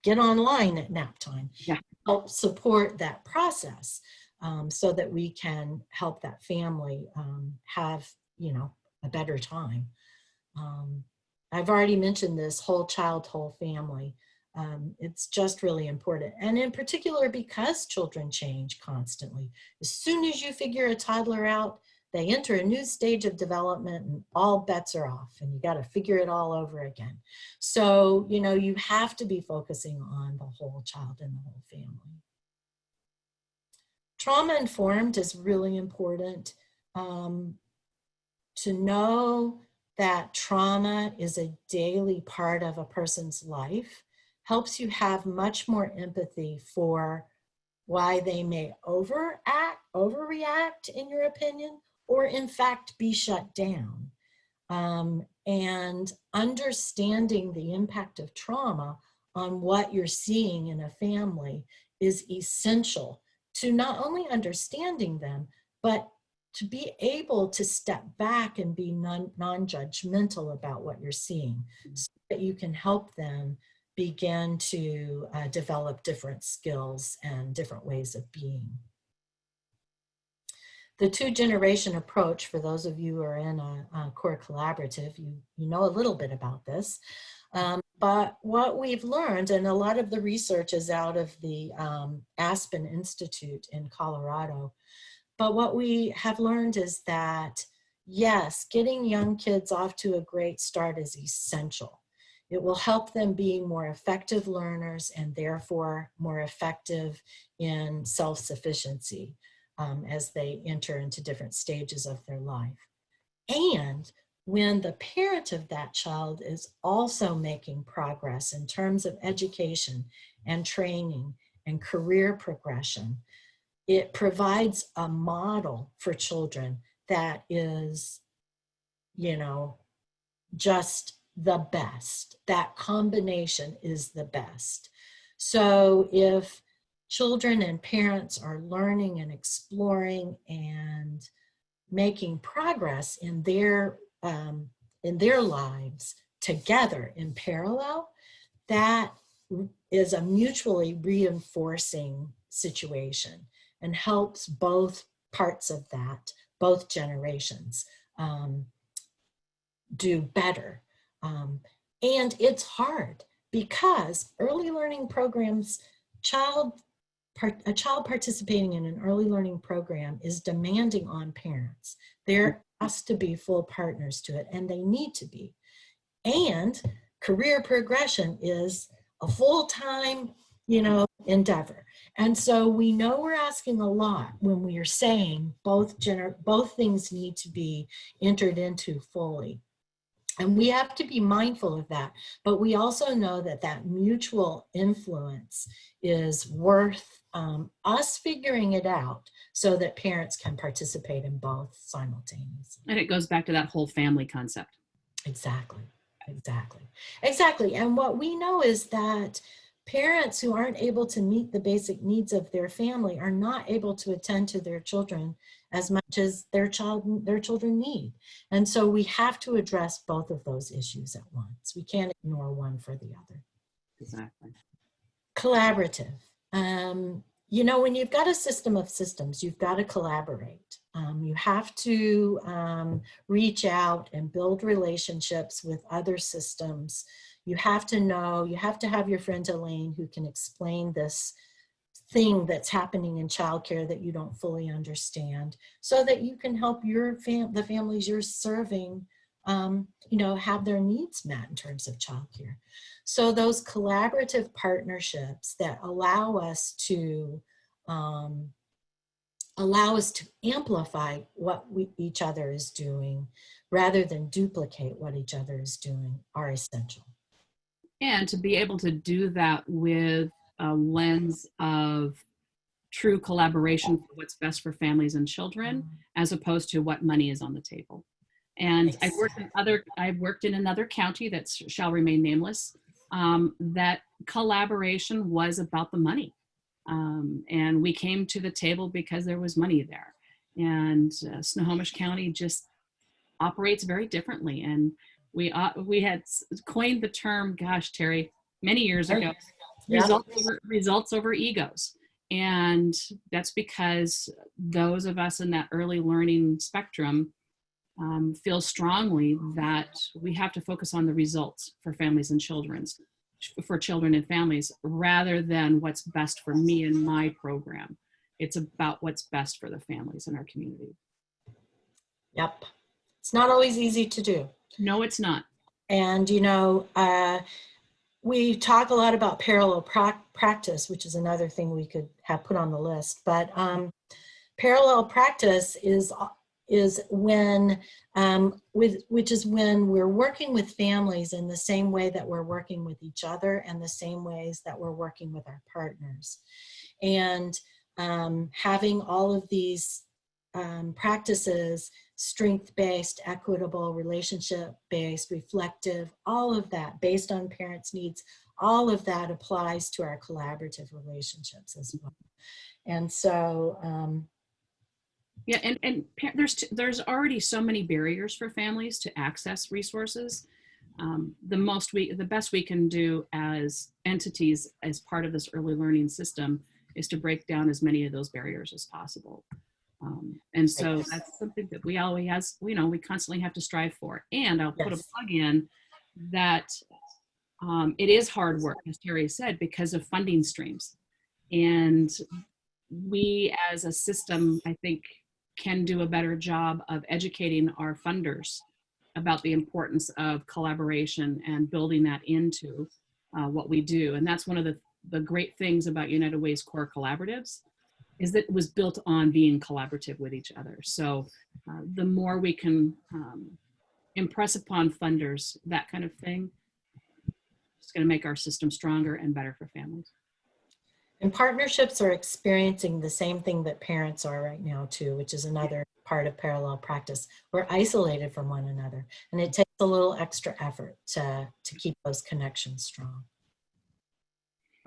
get online at nap time, help support that process, so that we can help that family have, a better time. I've already mentioned this whole child, whole family. It's just really important. And in particular, because children change constantly. As soon as you figure a toddler out, they enter a new stage of development and all bets are off, and you got to figure it all over again. So, you have to be focusing on the whole child and the whole family. Trauma informed is really important. To know that trauma is a daily part of a person's life helps you have much more empathy for why they may overreact, in your opinion, or in fact be shut down. And understanding the impact of trauma on what you're seeing in a family is essential to not only understanding them, but to be able to step back and be non-judgmental about what you're seeing, so that you can help them begin to develop different skills and different ways of being. The two-generation approach, for those of you who are in a core collaborative, you know a little bit about this. But what we've learned, and a lot of the research is out of the Aspen Institute in Colorado, but what we have learned is that, yes, getting young kids off to a great start is essential. It will help them be more effective learners and therefore more effective in self-sufficiency. as they enter into different stages of their life. And when the parent of that child is also making progress in terms of education and training and career progression, it provides a model for children that is, you know, just the best. That combination is the best. So if children and parents are learning and exploring and making progress in their lives together in parallel, that is a mutually reinforcing situation and helps both parts of that, both generations, do better. And it's hard because early learning programs, a child participating in an early learning program is demanding on parents. There has to be full partners to it, and they need to be. And career progression is a full-time, endeavor. And so we know we're asking a lot when we are saying both things need to be entered into fully. And we have to be mindful of that. But we also know that that mutual influence is worth us figuring it out so that parents can participate in both simultaneously.
And it goes back to that whole family concept.
Exactly. And what we know is that parents who aren't able to meet the basic needs of their family are not able to attend to their children as much as their children need. And so we have to address both of those issues at once. We can't ignore one for the other.
Exactly.
Collaborative. When you've got a system of systems, you've got to collaborate. You have to reach out and build relationships with other systems. You have to have your friend Elaine who can explain this thing that's happening in childcare that you don't fully understand, so that you can help the families you're serving, have their needs met in terms of childcare. So those collaborative partnerships that allow us to amplify what each other is doing rather than duplicate what each other is doing are essential.
And to be able to do that with a lens of true collaboration for what's best for families and children, as opposed to what money is on the table. And
Exactly.
I've worked in another county that shall remain nameless, that collaboration was about the money. And we came to the table because there was money there. And Snohomish County just operates very differently. And we had coined the term, gosh, Terry, many years ago, results over egos. And that's because those of us in that early learning spectrum feel strongly that we have to focus on the results for families and for children and families, rather than what's best for me and my program. It's about what's best for the families in our community.
Yep. It's not always easy to do.
No, it's not.
And, we talk a lot about parallel practice, which is another thing we could have put on the list. But parallel practice is when, which is when we're working with families in the same way that we're working with each other and the same ways that we're working with our partners. And having all of these practices, strength-based, equitable, relationship-based, reflective, all of that based on parents' needs, all of that applies to our collaborative relationships as well. And so,
yeah, and there's already so many barriers for families to access resources. The best we can do as entities, as part of this early learning system, is to break down as many of those barriers as possible. And so that's something that we always, we constantly have to strive for. And I'll put a plug in that it is hard work, as Terry said, because of funding streams. And we as a system, I think, can do a better job of educating our funders about the importance of collaboration and building that into what we do. And that's one of the great things about United Way's core collaboratives, is that it was built on being collaborative with each other. So the more we can impress upon funders that kind of thing, it's going to make our system stronger and better for families.
And partnerships are experiencing the same thing that parents are right now too, which is another part of parallel practice. We're isolated from one another, and it takes a little extra effort to keep those connections strong.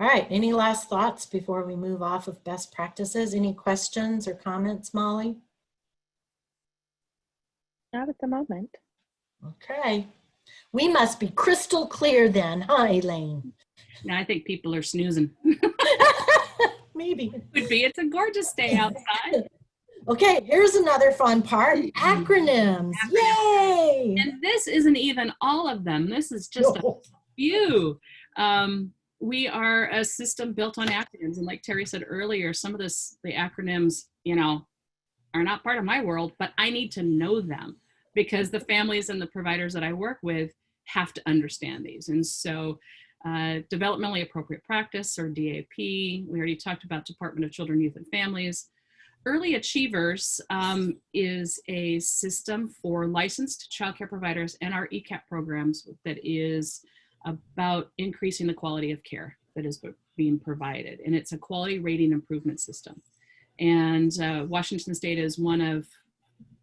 All right, any last thoughts before we move off of best practices? Any questions or comments, Molly?
Not at the moment.
Okay. We must be crystal clear then, huh, Elaine?
Now I think people are snoozing.
Maybe.
Could be. It's a gorgeous day outside.
Okay, here's another fun part. Acronyms. Yay!
And this isn't even all of them. This is just a few. We are a system built on acronyms. And like Terry said earlier, some of the acronyms, you know, are not part of my world, but I need to know them because the families and the providers that I work with have to understand these. And so developmentally appropriate practice, or DAP, we already talked about Department of Children, Youth and Families. Early Achievers is a system for licensed childcare providers and our ECAP programs that is about increasing the quality of care that is being provided. And it's a quality rating improvement system. And Washington State is one of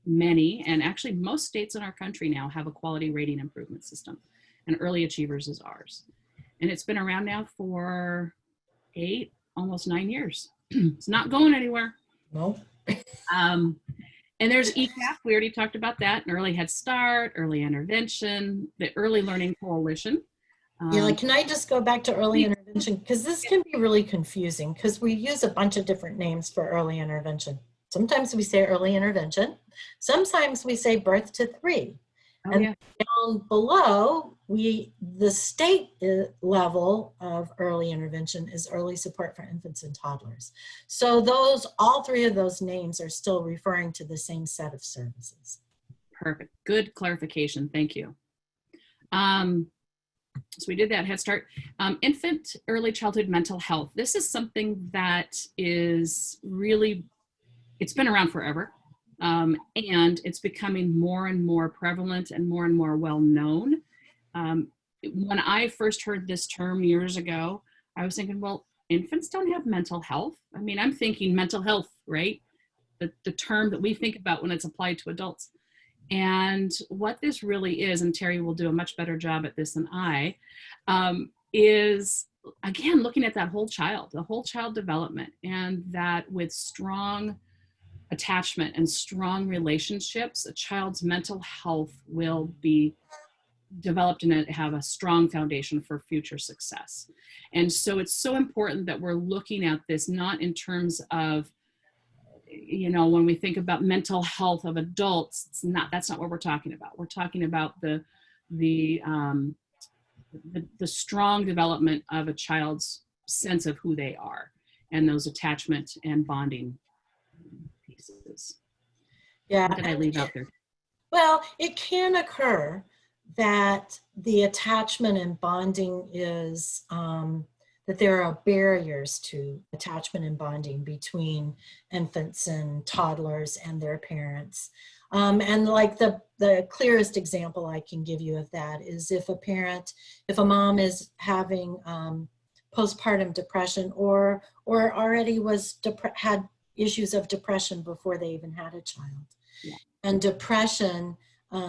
many, and actually most states in our country now have a quality rating improvement system. And Early Achievers is ours. And it's been around now for 8, almost 9 years. It's not going anywhere.
No.
And there's ECAP, we already talked about that, and Early Head Start, Early Intervention, the Early Learning Coalition.
Yeah, can I just go back to early intervention? Because this can be really confusing because we use a bunch of different names for early intervention. Sometimes we say early intervention. Sometimes we say birth to 3.
Oh,
and
yeah.
down below, the state level of early intervention is early support for infants and toddlers. So all 3 of those names are still referring to the same set of services.
Perfect. Good clarification. Thank you. So we did that Head Start. Infant early childhood mental health. This is something that is really, it's been around forever. And it's becoming more and more prevalent and more well known. When I first heard this term years ago, I was thinking, well, infants don't have mental health. I mean, I'm thinking mental health, right? The term that we think about when it's applied to adults. And what this really is, and Terry will do a much better job at this than I, is, again, looking at that whole child, the whole child development, and that with strong attachment and strong relationships, a child's mental health will be developed and have a strong foundation for future success. And so it's so important that we're looking at this not in terms of, you know, when we think about mental health of adults, that's not what we're talking about. We're talking about the strong development of a child's sense of who they are and those attachment and bonding pieces.
Yeah.
What did I leave out there?
Well, it can occur that the attachment and bonding is, that there are barriers to attachment and bonding between infants and toddlers and their parents. And like the clearest example I can give you of that is if a mom is having postpartum depression or already had issues of depression before they even had a child.
Yeah.
And depression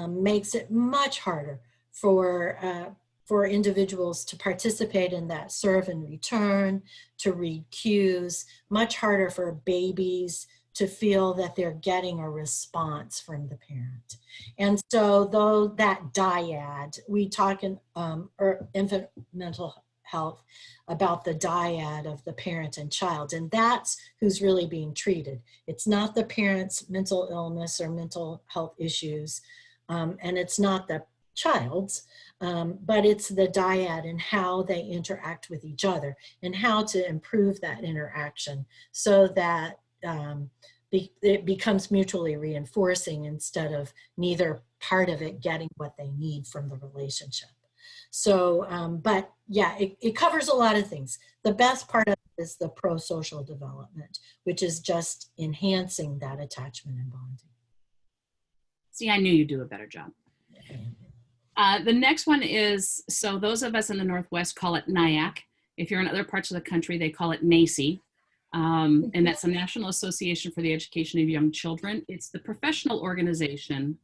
makes it much harder for individuals to participate in that serve and return, to read cues, much harder for babies to feel that they're getting a response from the parent. And so though that dyad, we talk in infant mental health about the dyad of the parent and child, and that's who's really being treated. It's not the parent's mental illness or mental health issues, and it's not the child's, but it's the dyad and how they interact with each other and how to improve that interaction so that it becomes mutually reinforcing instead of neither part of it getting what they need from the relationship. So, but yeah, it covers a lot of things. The best part of it is the pro-social development, which is just enhancing that attachment and bonding.
See, I knew you'd do a better job. The next one is, so those of us in the Northwest call it NIAC. If you're in other parts of the country, they call it NACI. And that's the National Association for the Education of Young Children. It's the professional organization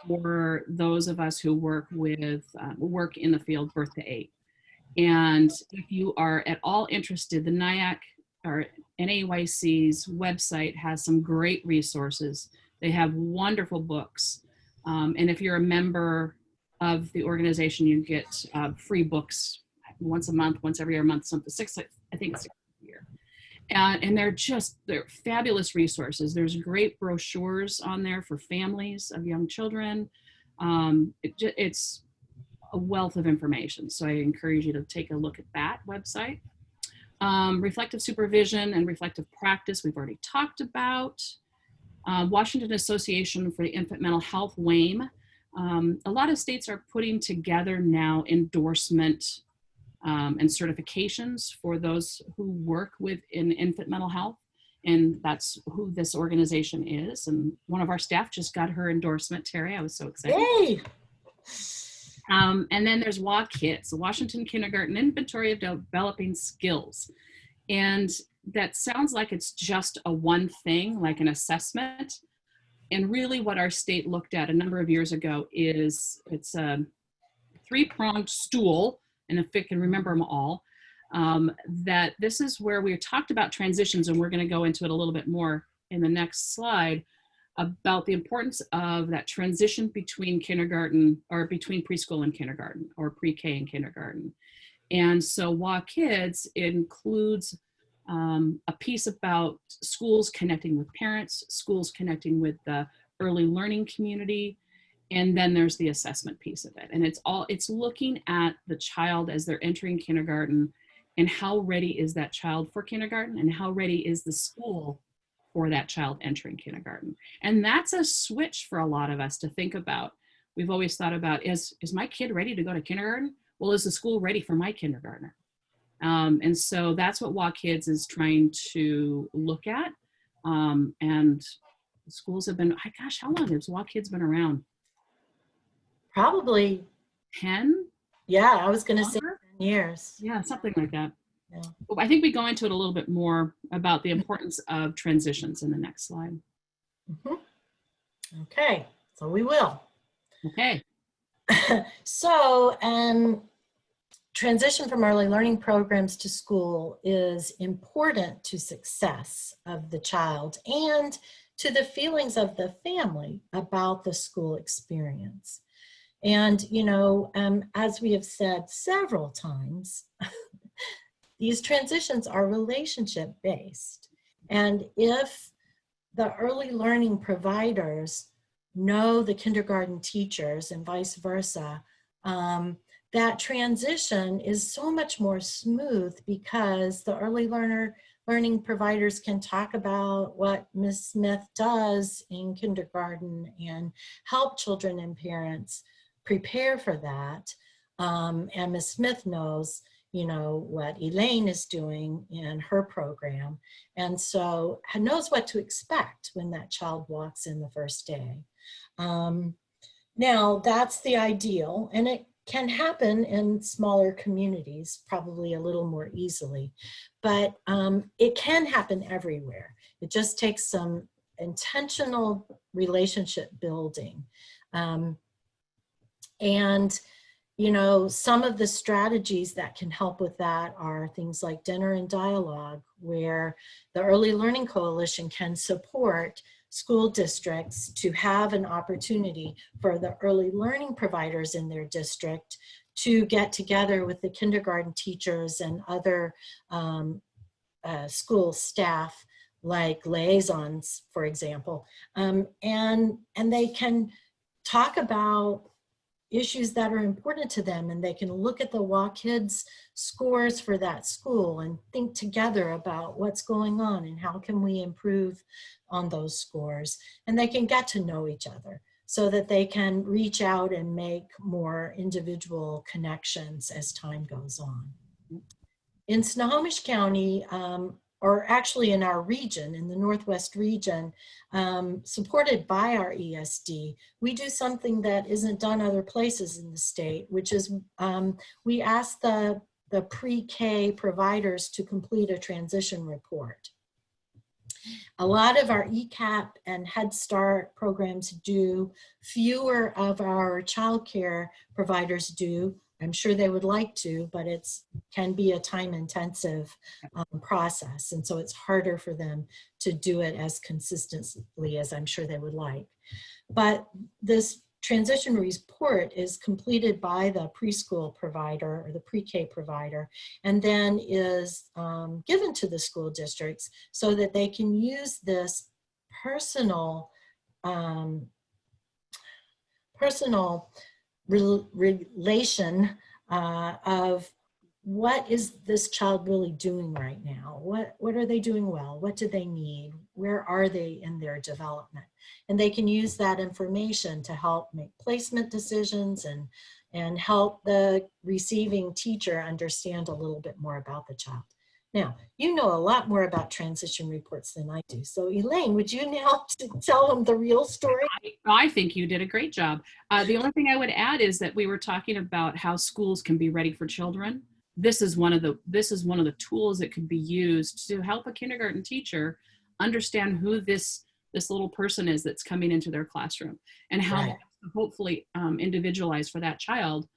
for those of us who work work in the field birth to 8. And if you are at all interested, the NIAC or NAYC's website has some great resources. They have wonderful books. And if you're a member of the organization, you get free books once a month, once every other month, something I think it's 6 a year. And they're fabulous resources. There's great brochures on there for families of young children. It's a wealth of information. So I encourage you to take a look at that website. Reflective supervision and reflective practice, we've already talked about. Washington Association for the Infant Mental Health, WAME. A lot of states are putting together now endorsement and certifications for those who work within infant mental health. And that's who this organization is. And one of our staff just got her endorsement, Terry. I was so excited.
Yay!
And then there's WAKIDS, the Washington Kindergarten Inventory of Developing Skills. And that sounds like it's just a one thing, like an assessment. And really what our state looked at a number of years ago is it's a 3-pronged stool, and if I can remember them all, that this is where we talked about transitions, and we're going to go into it a little bit more in the next slide, about the importance of that transition between kindergarten or between preschool and kindergarten, or pre-K and kindergarten. And so WAKIDS includes a piece about schools connecting with parents, schools connecting with the early learning community, and then there's the assessment piece of it. And it's looking at the child as they're entering kindergarten, and how ready is that child for kindergarten, and how ready is the school for that child entering kindergarten. And that's a switch for a lot of us to think about. We've always thought about, is my kid ready to go to kindergarten? Well, is the school ready for my kindergartner? And so that's what WAKIDS is trying to look at. And schools have been, gosh, how long has WAKIDS been around?
Probably
10?
Yeah, I was going to say 10 years.
Yeah, something like that.
Yeah.
I think we go into it a little bit more about the importance of transitions in the next slide.
Mm-hmm. Okay, so we will.
Okay.
So, transition from early learning programs to school is important to success of the child and to the feelings of the family about the school experience. And, you know, as we have said several times, these transitions are relationship based. And if the early learning providers know the kindergarten teachers and vice versa, that transition is so much more smooth because the early learning providers can talk about what Ms. Smith does in kindergarten and help children and parents prepare for that. And Ms. Smith knows, you know, what Elaine is doing in her program. And so knows what to expect when that child walks in the first day. Now that's the ideal, and it can happen in smaller communities, probably a little more easily, but it can happen everywhere. It just takes some intentional relationship building. And, you know, some of the strategies that can help with that are things like dinner and dialogue, where the Early Learning Coalition can support school districts to have an opportunity for the early learning providers in their district to get together with the kindergarten teachers and other school staff, like liaisons, for example, and they can talk about issues that are important to them, and they can look at the WAKIDS scores for that school and think together about what's going on and how can we improve on those scores, and they can get to know each other. so that they can reach out and make more individual connections as time goes on. In Snohomish County, or actually in our region, in the Northwest region, supported by our ESD, we do something that isn't done other places in the state, which is we ask the pre-K providers to complete a transition report. A lot of our ECAP and Head Start programs do, fewer of our childcare providers do. I'm sure they would like to, but it can be a time-intensive process. And so it's harder for them to do it as consistently as I'm sure they would like. But this transition report is completed by the preschool provider or the pre-K provider, and then is given to the school districts so that they can use this personal relation of what is this child really doing right now? What are they doing well? What do they need? Where are they in their development? And they can use that information to help make placement decisions and help the receiving teacher understand a little bit more about the child. Now, you know a lot more about transition reports than I do. So Elaine, would you now tell them the real story?
I think you did a great job. The only thing I would add is that we were talking about how schools can be ready for children. This is one of the tools that could be used to help a kindergarten teacher understand who this little person is that's coming into their classroom, and how
Right.
to hopefully individualize for that child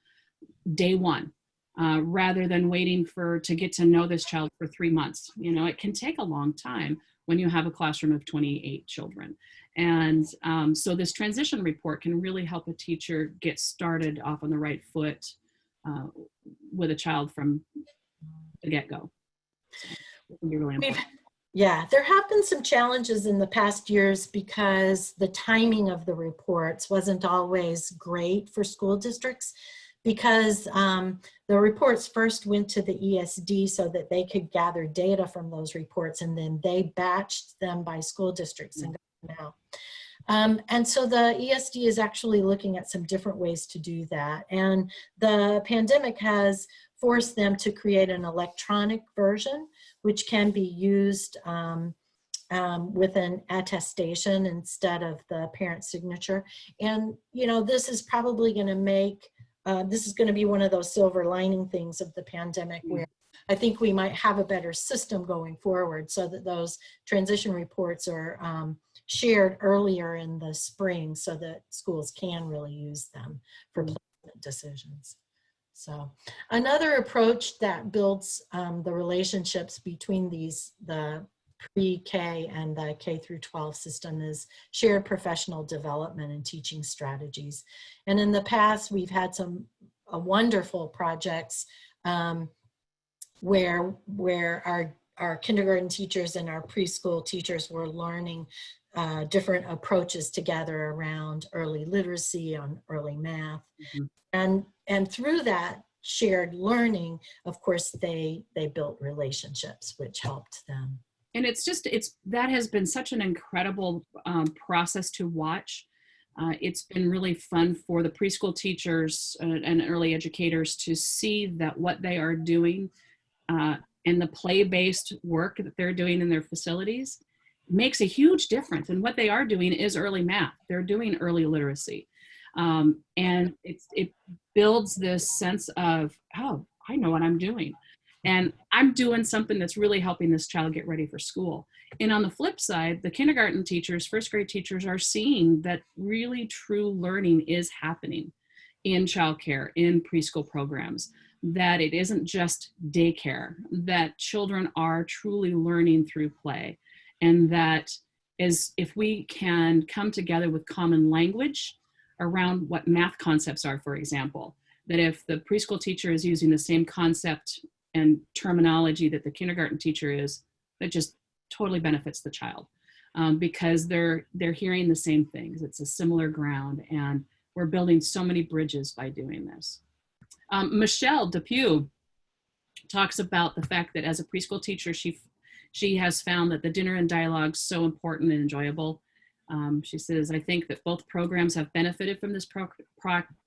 day one, rather than waiting to get to know this child for 3 months. You know, it can take a long time when you have a classroom of 28 children. And so this transition report can really help a teacher get started off on the right foot with a child from the get-go. So it can be really important.
Yeah, there have been some challenges in the past years because the timing of the reports wasn't always great for school districts, because the reports first went to the ESD so that they could gather data from those reports, and then they batched them by school districts and got them out. And so the ESD is actually looking at some different ways to do that. And the pandemic has forced them to create an electronic version, which can be used with an attestation instead of the parent signature. And, you know, this is probably going to make, this is going to be one of those silver lining things of the pandemic, where I think we might have a better system going forward so that those transition reports are shared earlier in the spring so that schools can really use them for placement decisions. So another approach that builds the relationships between the pre-K and the K through 12 system is shared professional development and teaching strategies. And in the past, we've had some wonderful projects where our kindergarten teachers and our preschool teachers were learning different approaches together around early literacy, on early math. Mm-hmm. And through that shared learning, of course, they built relationships, which helped them.
And that has been such an incredible process to watch. It's been really fun for the preschool teachers and early educators to see that what they are doing and the play-based work that they're doing in their facilities makes a huge difference. And what they are doing is early math. They're doing early literacy. And it builds this sense of, oh, I know what I'm doing. And I'm doing something that's really helping this child get ready for school. And on the flip side, the kindergarten teachers, first grade teachers are seeing that really true learning is happening in childcare, in preschool programs, that it isn't just daycare, that children are truly learning through play. And that if we can come together with common language around what math concepts are, for example, that if the preschool teacher is using the same concept and terminology that the kindergarten teacher is, that just totally benefits the child because they're hearing the same things. It's a similar ground, and we're building so many bridges by doing this. Michelle Depew talks about the fact that as a preschool teacher, she has found that the dinner and dialogue is so important and enjoyable. She says, I think that both programs have benefited from this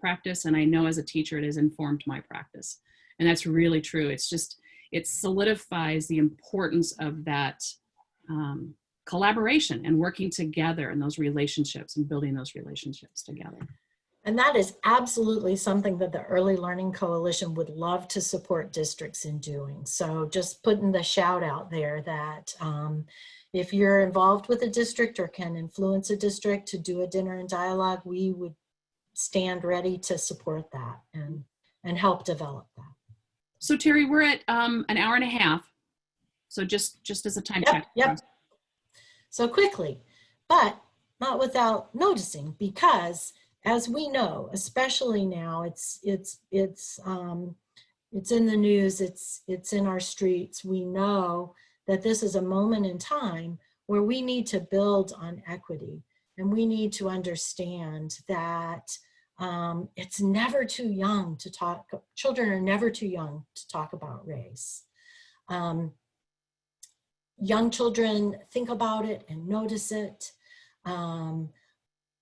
practice, and I know as a teacher it has informed my practice. And that's really true. It's just, it solidifies the importance of that collaboration and working together in those relationships and building those relationships together.
And that is absolutely something that the Early Learning Coalition would love to support districts in doing. So just putting the shout out there that if you're involved with a district or can influence a district to do a dinner and dialogue, we would stand ready to support that and help develop that.
So Terry, we're at an hour and a half. So just as a time check.
Yep. So quickly, but not without noticing, because as we know, especially now, it's in the news, it's in our streets. We know that this is a moment in time where we need to build on equity, and we need to understand that it's never too young to talk. Children are never too young to talk about race. Young children think about it and notice it.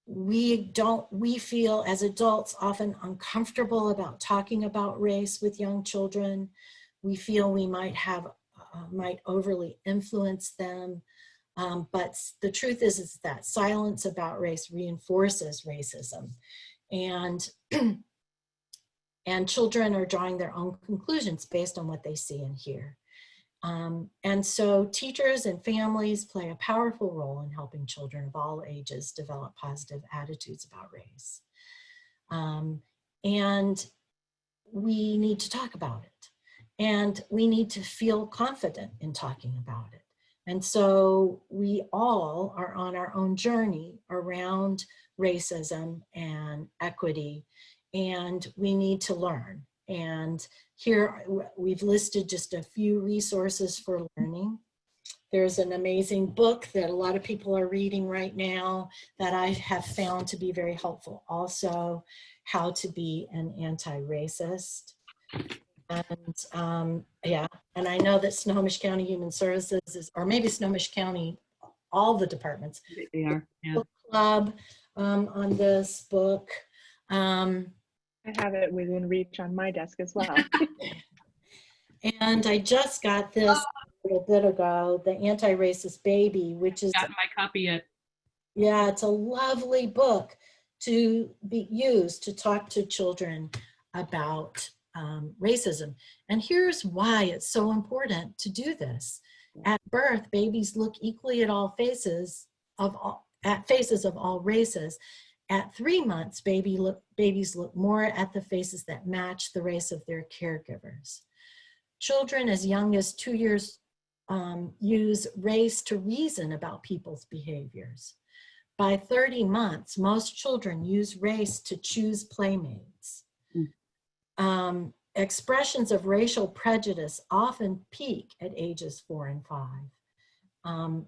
We feel as adults often uncomfortable about talking about race with young children. We feel we might overly influence them. But the truth is that silence about race reinforces racism. And children are drawing their own conclusions based on what they see and hear. And so teachers and families play a powerful role in helping children of all ages develop positive attitudes about race. And we need to talk about it. And we need to feel confident in talking about it. And so we all are on our own journey around racism and equity, and we need to learn. And here we've listed just a few resources for learning. There's an amazing book that a lot of people are reading right now that I have found to be very helpful also, How to Be an Anti-Racist. And and I know that Snohomish County Human Services or maybe Snohomish County, all the departments,
They are, yeah.
book club on this book.
I have it within reach on my desk as well.
And I just got this a little bit ago, The Anti-Racist Baby, which is—
Got my copy yet.
Yeah, it's a lovely book to be used to talk to children about racism. And here's why it's so important to do this. At birth, babies look equally at faces of all races. At 3 months, babies look more at the faces that match the race of their caregivers. Children as young as 2 years use race to reason about people's behaviors. By 30 months, most children use race to choose playmates. Expressions of racial prejudice often peak at ages 4 and 5.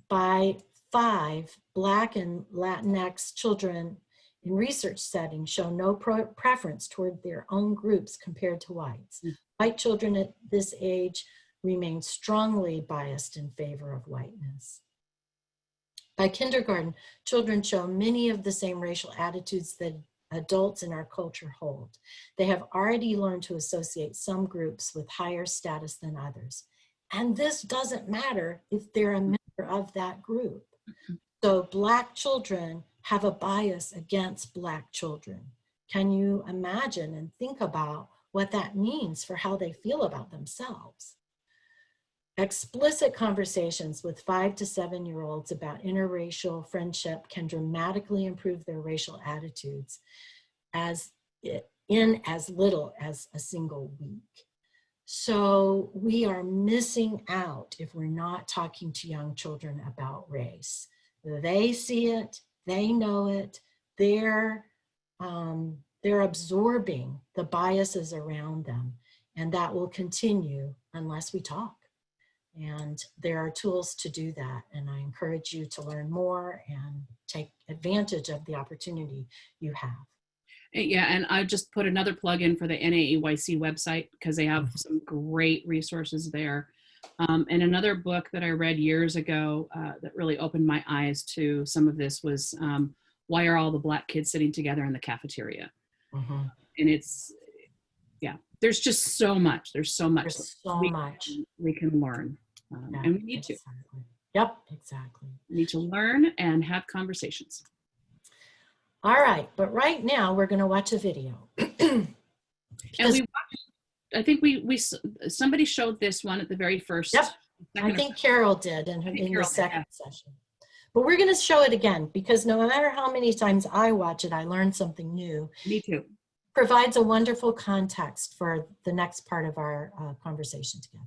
By 5, Black and Latinx children in research settings show no preference toward their own groups compared to whites. White children at this age remain strongly biased in favor of whiteness. By kindergarten, children show many of the same racial attitudes that adults in our culture hold. They have already learned to associate some groups with higher status than others. And this doesn't matter if they're a member of that group. So Black children have a bias against Black children. Can you imagine and think about what that means for how they feel about themselves? Explicit conversations with 5 to 7-year-olds about interracial friendship can dramatically improve their racial attitudes in as little as a single week. So we are missing out if we're not talking to young children about race. They see it, they know it, they're absorbing the biases around them, and that will continue unless we talk. And there are tools to do that, and I encourage you to learn more and take advantage of the opportunity you have.
Yeah, and I just put another plug in for the NAEYC website because they have some great resources there. And another book that I read years ago that really opened my eyes to some of this was Why Are All the Black Kids Sitting Together in the Cafeteria?
Mhm.
And it's, yeah, there's just so much. There's so much.
There's so much.
We can learn.
Yeah,
and we need to.
exactly. Yep, exactly.
We need to learn and have conversations.
All right, but right now we're going to watch a video.
And we watched, I think we somebody showed this one at the very first.
Yep, I
second
think Carol did in the
Carol did,
second session. But we're going to show it again because no matter how many times I watch it, I learn something new.
Me too.
Provides a wonderful context for the next part of our conversation together.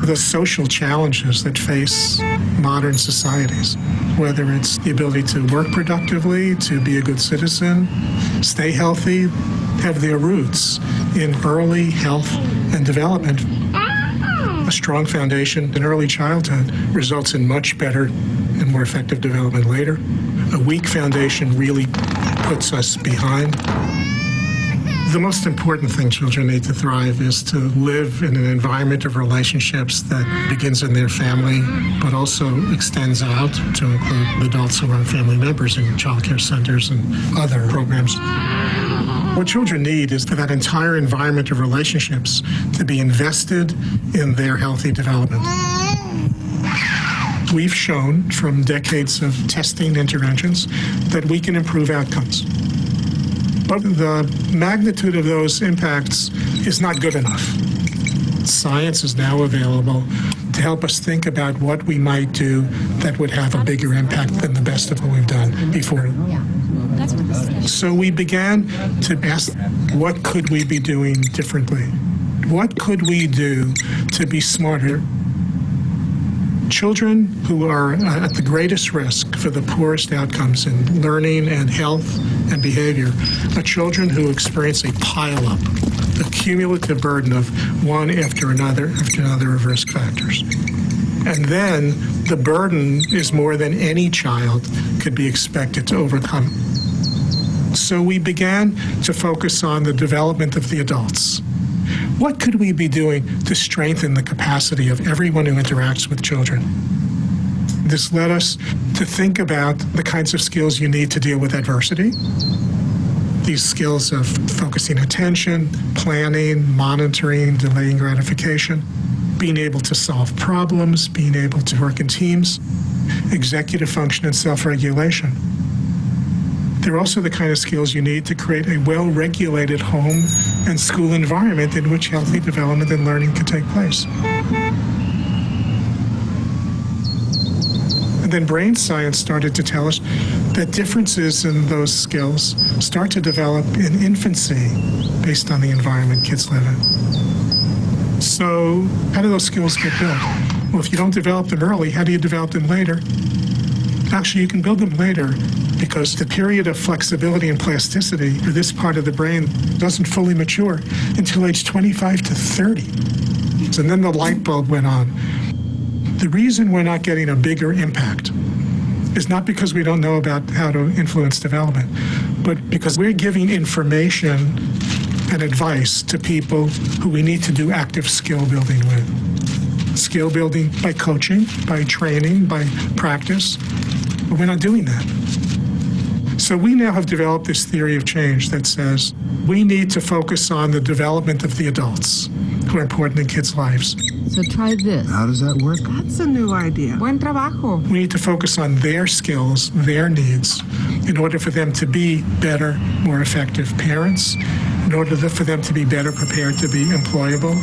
The social challenges that face modern societies, whether it's the ability to work productively, to be a good citizen, stay healthy, have their roots in early health and development. A strong foundation in early childhood results in much better and more effective development later. A weak foundation really puts us behind. The most important thing children need to thrive is to live in an environment of relationships that begins in their family, but also extends out to include adults who are family members in child care centers and other programs. What children need is for that entire environment of relationships to be invested in their healthy development. We've shown from decades of testing interventions that we can improve outcomes. But the magnitude of those impacts is not good enough. Science is now available to help us think about what we might do that would have a bigger impact than the best of what we've done before. So we began to ask, what could we be doing differently? What could we do to be smarter? Children who are at the greatest risk for the poorest outcomes in learning and health and behavior are children who experience a pile-up, a cumulative burden of one after another of risk factors. And then the burden is more than any child could be expected to overcome. So we began to focus on the development of the adults. What could we be doing to strengthen the capacity of everyone who interacts with children? This led us to think about the kinds of skills you need to deal with adversity. These skills of focusing attention, planning, monitoring, delaying gratification, being able to solve problems, being able to work in teams, executive function, and self-regulation. They're also the kind of skills you need to create a well-regulated home and school environment in which healthy development and learning can take place. And then brain science started to tell us that differences in those skills start to develop in infancy based on the environment kids live in. So how do those skills get built? Well, if you don't develop them early, how do you develop them later? Actually, you can build them later because the period of flexibility and plasticity for this part of the brain doesn't fully mature until age 25 to 30. And then the light bulb went on. The reason we're not getting a bigger impact is not because we don't know about how to influence development, but because we're giving information and advice to people who we need to do active skill building with. Skill building by coaching, by training, by practice. But we're not doing that. So we now have developed this theory of change that says we need to focus on the development of the adults who are important in kids' lives.
So try this.
How does that work?
That's a new idea. Buen trabajo.
We need to focus on their skills, their needs, in order for them to be better, more effective parents, in order for them to be better prepared to be employable,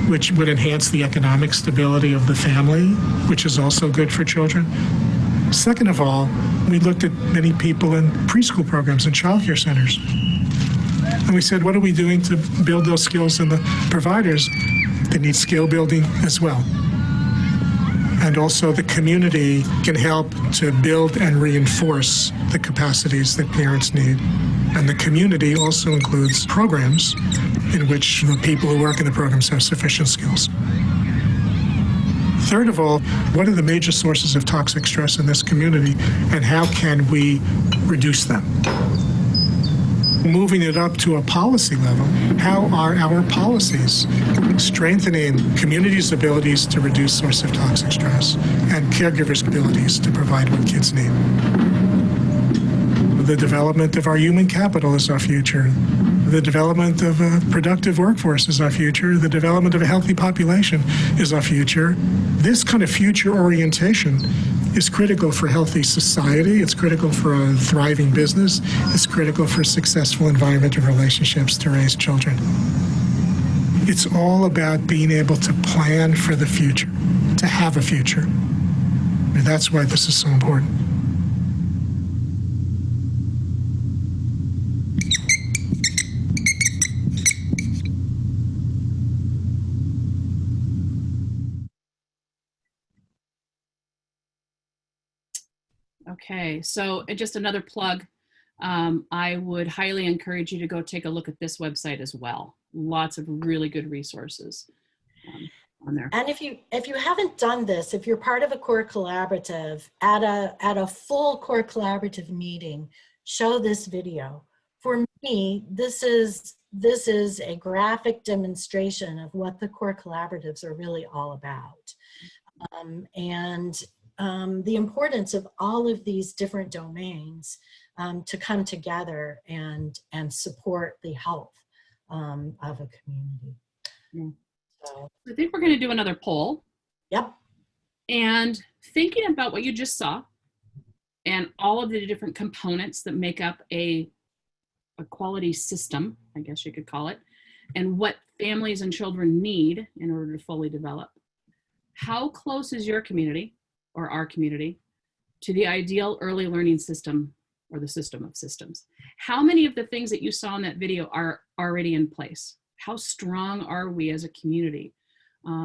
which would enhance the economic stability of the family, which is also good for children. Second of all, we looked at many people in preschool programs and child care centers. And we said, what are we doing to build those skills in the providers? They need skill building as well. And also the community can help to build and reinforce the capacities that parents need. And the community also includes programs in which the people who work in the programs have sufficient skills. Third of all, what are the major sources of toxic stress in this community, and how can we reduce them? Moving it up to a policy level, how are our policies strengthening communities' abilities to reduce source of toxic stress and caregivers' abilities to provide what kids need? The development of our human capital is our future. The development of a productive workforce is our future. The development of a healthy population is our future. This kind of future orientation is critical for healthy society. It's critical for a thriving business. It's critical for successful environment and relationships to raise children. It's all about being able to plan for the future, to have a future. And that's why this is so important.
Okay, so just another plug. I would highly encourage you to go take a look at this website as well. Lots of really good resources on there.
And if you haven't done this, if you're part of a core collaborative, at a full core collaborative meeting, show this video. For me, this is a graphic demonstration of what the core collaboratives are really all about. The importance of all of these different domains to come together and support the health of a community.
Yeah.
So,
I think we're going to do another poll.
yep.
And thinking about what you just saw and all of the different components that make up a quality system, I guess you could call it, and what families and children need in order to fully develop. How close is your community or our community to the ideal early learning system or the system of systems? How many of the things that you saw in that video are already in place? How strong are we as a community?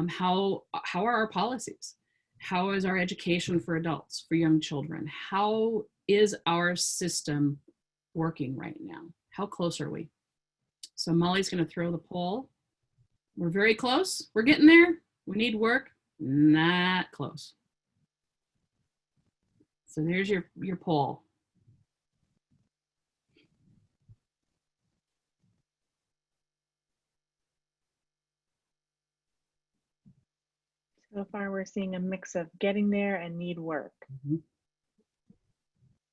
How are our policies? How is our education for adults, for young children? How is our system working right now? How close are we? So Molly's going to throw the poll. We're very close. We're getting there. We need work. Not close. So there's your poll.
So far, we're seeing a mix of getting there and need work.
Mm-hmm.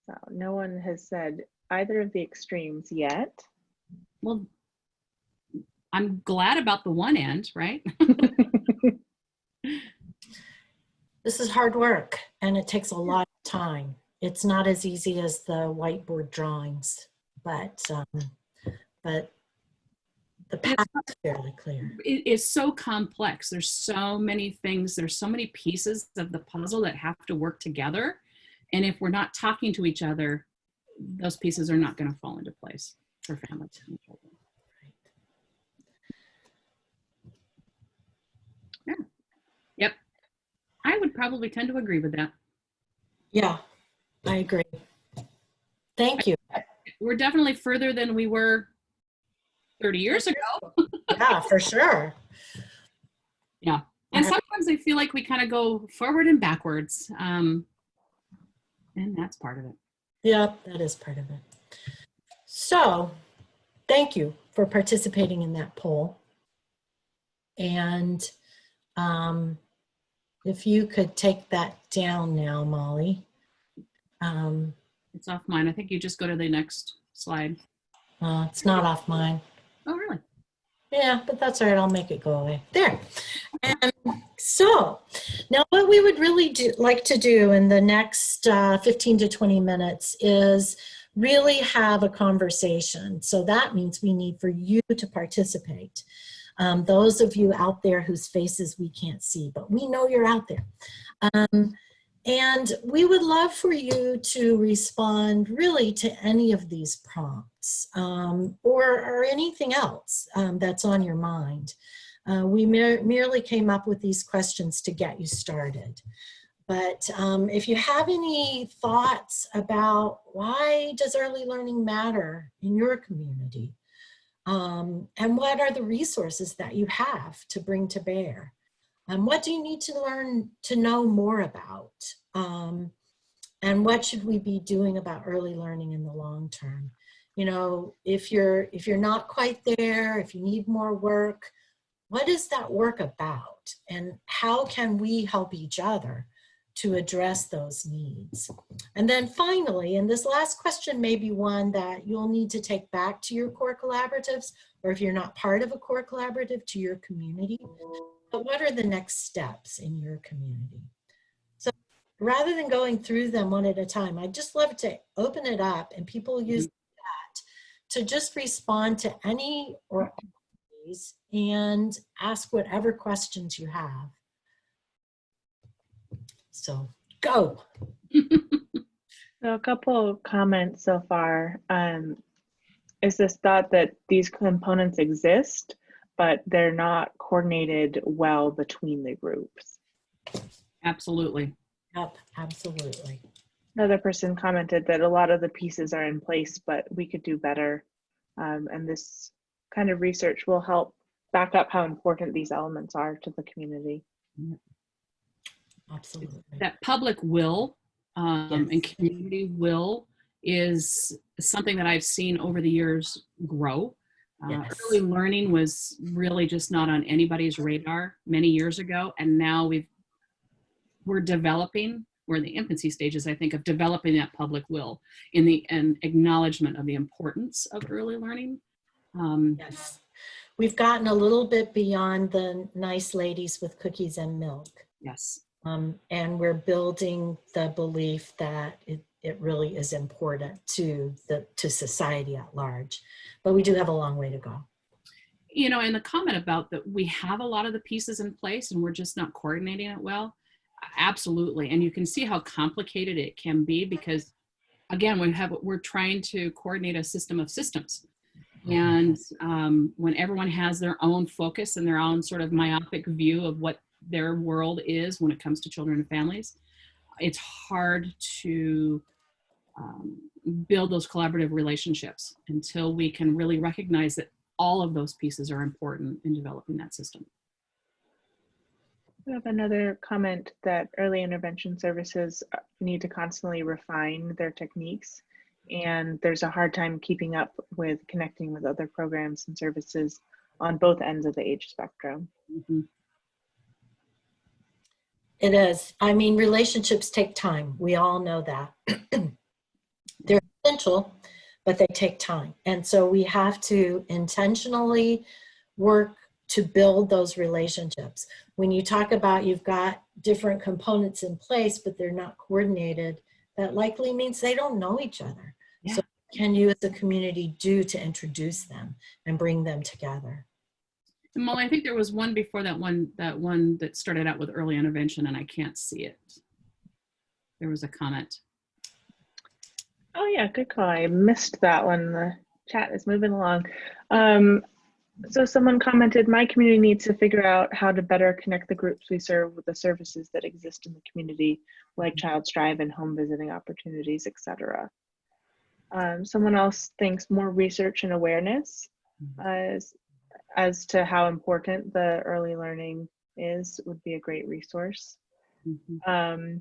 So no one has said either of the extremes yet.
Well, I'm glad about the one end, right?
This is hard work and it takes a lot of time. It's not as easy as the whiteboard drawings, but the path is fairly clear.
It is so complex. There's so many things. There's so many pieces of the puzzle that have to work together. And if we're not talking to each other, those pieces are not going to fall into place for families and children. Yeah. Yep. I would probably tend to agree with that.
Yeah, I agree. Thank you.
We're definitely further than we were 30 years ago.
Yeah, for sure.
Yeah. And sometimes I feel like we kind of go forward and backwards. And that's part of it.
Yeah, that is part of it. So thank you for participating in that poll. And if you could take that down now, Molly.
It's off mine. I think you just go to the next slide.
It's not off mine.
Oh, really?
Yeah, but that's all right. I'll make it go away. There. And so now what we would really like to do in the next 15 to 20 minutes is really have a conversation. So that means we need for you to participate. Those of you out there whose faces we can't see, but we know you're out there. And we would love for you to respond really to any of these prompts or anything else that's on your mind. We merely came up with these questions to get you started. But if you have any thoughts about why does early learning matter in your community, and what are the resources that you have to bring to bear? What do you need to learn to know more about? And what should we be doing about early learning in the long term? You know, if you're not quite there, if you need more work, what is that work about? And how can we help each other to address those needs? And then finally, and this last question may be one that you'll need to take back to your core collaboratives, or if you're not part of a core collaborative, to your community. But what are the next steps in your community? So rather than going through them one at a time, I'd just love to open it up and people use that to just respond to any or all of these and ask whatever questions you have. So go.
So a couple of comments so far. Is this thought that these components exist, but they're not coordinated well between the groups?
Absolutely.
Yep, absolutely.
Another person commented that a lot of the pieces are in place, but we could do better. And this kind of research will help back up how important these elements are to the community.
Absolutely.
That public will and
Yes.
community will is something that I've seen over the years grow.
Yes.
Early learning was really just not on anybody's radar many years ago, and now we're developing. We're in the infancy stages, I think, of developing that public will in the and acknowledgement of the importance of early learning.
Yes. We've gotten a little bit beyond the nice ladies with cookies and milk.
Yes.
And we're building the belief that it really is important to society at large, but we do have a long way to go.
You know, and the comment about that we have a lot of the pieces in place and we're just not coordinating it well. Absolutely. And you can see how complicated it can be because, again, we're trying to coordinate a system of systems. And when everyone has their own focus and their own sort of myopic view of what their world is when it comes to children and families, it's hard to build those collaborative relationships until we can really recognize that all of those pieces are important in developing that system.
We have another comment that early intervention services need to constantly refine their techniques, and there's a hard time keeping up with connecting with other programs and services on both ends of the age spectrum.
Mm-hmm.
It is. I mean, relationships take time. We all know that. They're essential, but they take time. And so we have to intentionally work to build those relationships. When you talk about you've got different components in place, but they're not coordinated, that likely means they don't know each other.
Yeah.
So what can you as a community do to introduce them and bring them together?
And Molly, I think there was one before that one that started out with early intervention and I can't see it. There was a comment.
Oh yeah, good call. I missed that one. The chat is moving along. So someone commented, my community needs to figure out how to better connect the groups we serve with the services that exist in the community, like Child Strive and home visiting opportunities, etc. Someone else thinks more research and awareness as to how important the early learning is would be a great resource.
Mm-hmm.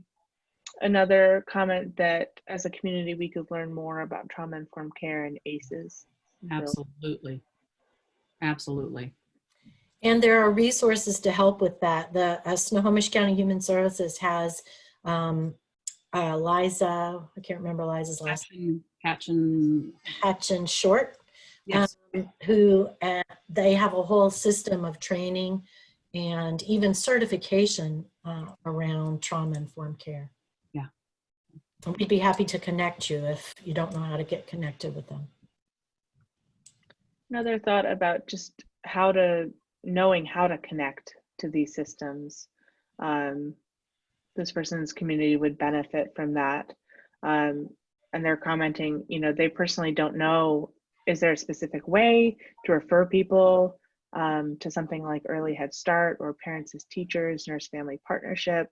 Another comment that as a community, we could learn more about trauma-informed care and ACEs.
Absolutely. Absolutely.
And there are resources to help with that. The Snohomish County Human Services has Liza, I can't remember Liza's last name. Hatchin Short,
yes.
Who they have a whole system of training and even certification around trauma-informed care.
Yeah.
And we'd be happy to connect you if you don't know how to get connected with them.
Another thought about just knowing how to connect to these systems. This person's community would benefit from that. And they're commenting, you know, they personally don't know, is there a specific way to refer people to something like Early Head Start or Parents as Teachers, Nurse Family Partnership?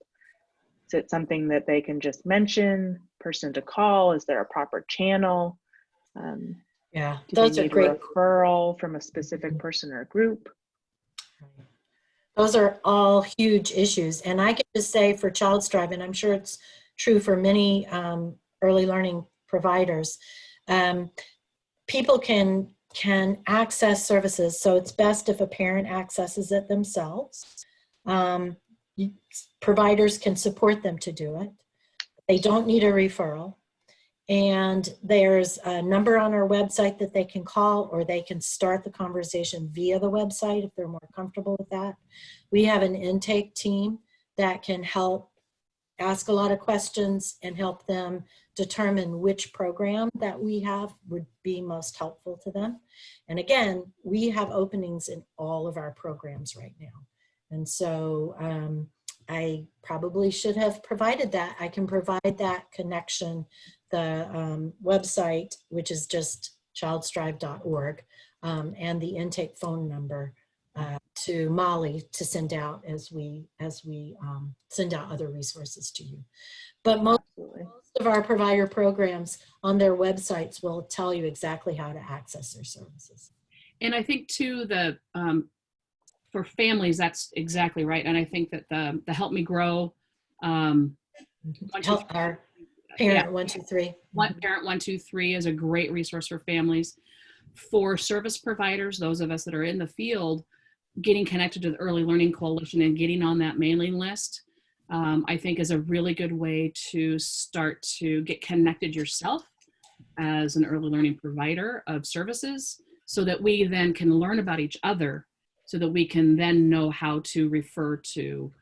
Is it something that they can just mention, person to call? Is there a proper channel?
Yeah,
Do they
those are
need a
great.
referral from a specific person or group?
Those are all huge issues. And I can just say for ChildStrive, and I'm sure it's true for many early learning providers, people can access services. So it's best if a parent accesses it themselves. Providers can support them to do it. They don't need a referral. And there's a number on our website that they can call, or they can start the conversation via the website if they're more comfortable with that. We have an intake team that can help ask a lot of questions and help them determine which program that we have would be most helpful to them. And again, we have openings in all of our programs right now. And so I probably should have provided that. I can provide that connection, the website, which is just childstrive.org, and the intake phone number to Molly to send out as we send out other resources to you. But most of our provider programs on their websites will tell you exactly how to access their services.
And I think too, for families, that's exactly right. And I think that the Help Me Grow,
Help our Parent 123.
Parent 123 is a great resource for families. For service providers, those of us that are in the field, getting connected to the Early Learning Coalition and getting on that mailing list, I think is a really good way to start to get connected yourself as an early learning provider of services, so that we then can learn about each other, so that we can then know how to refer to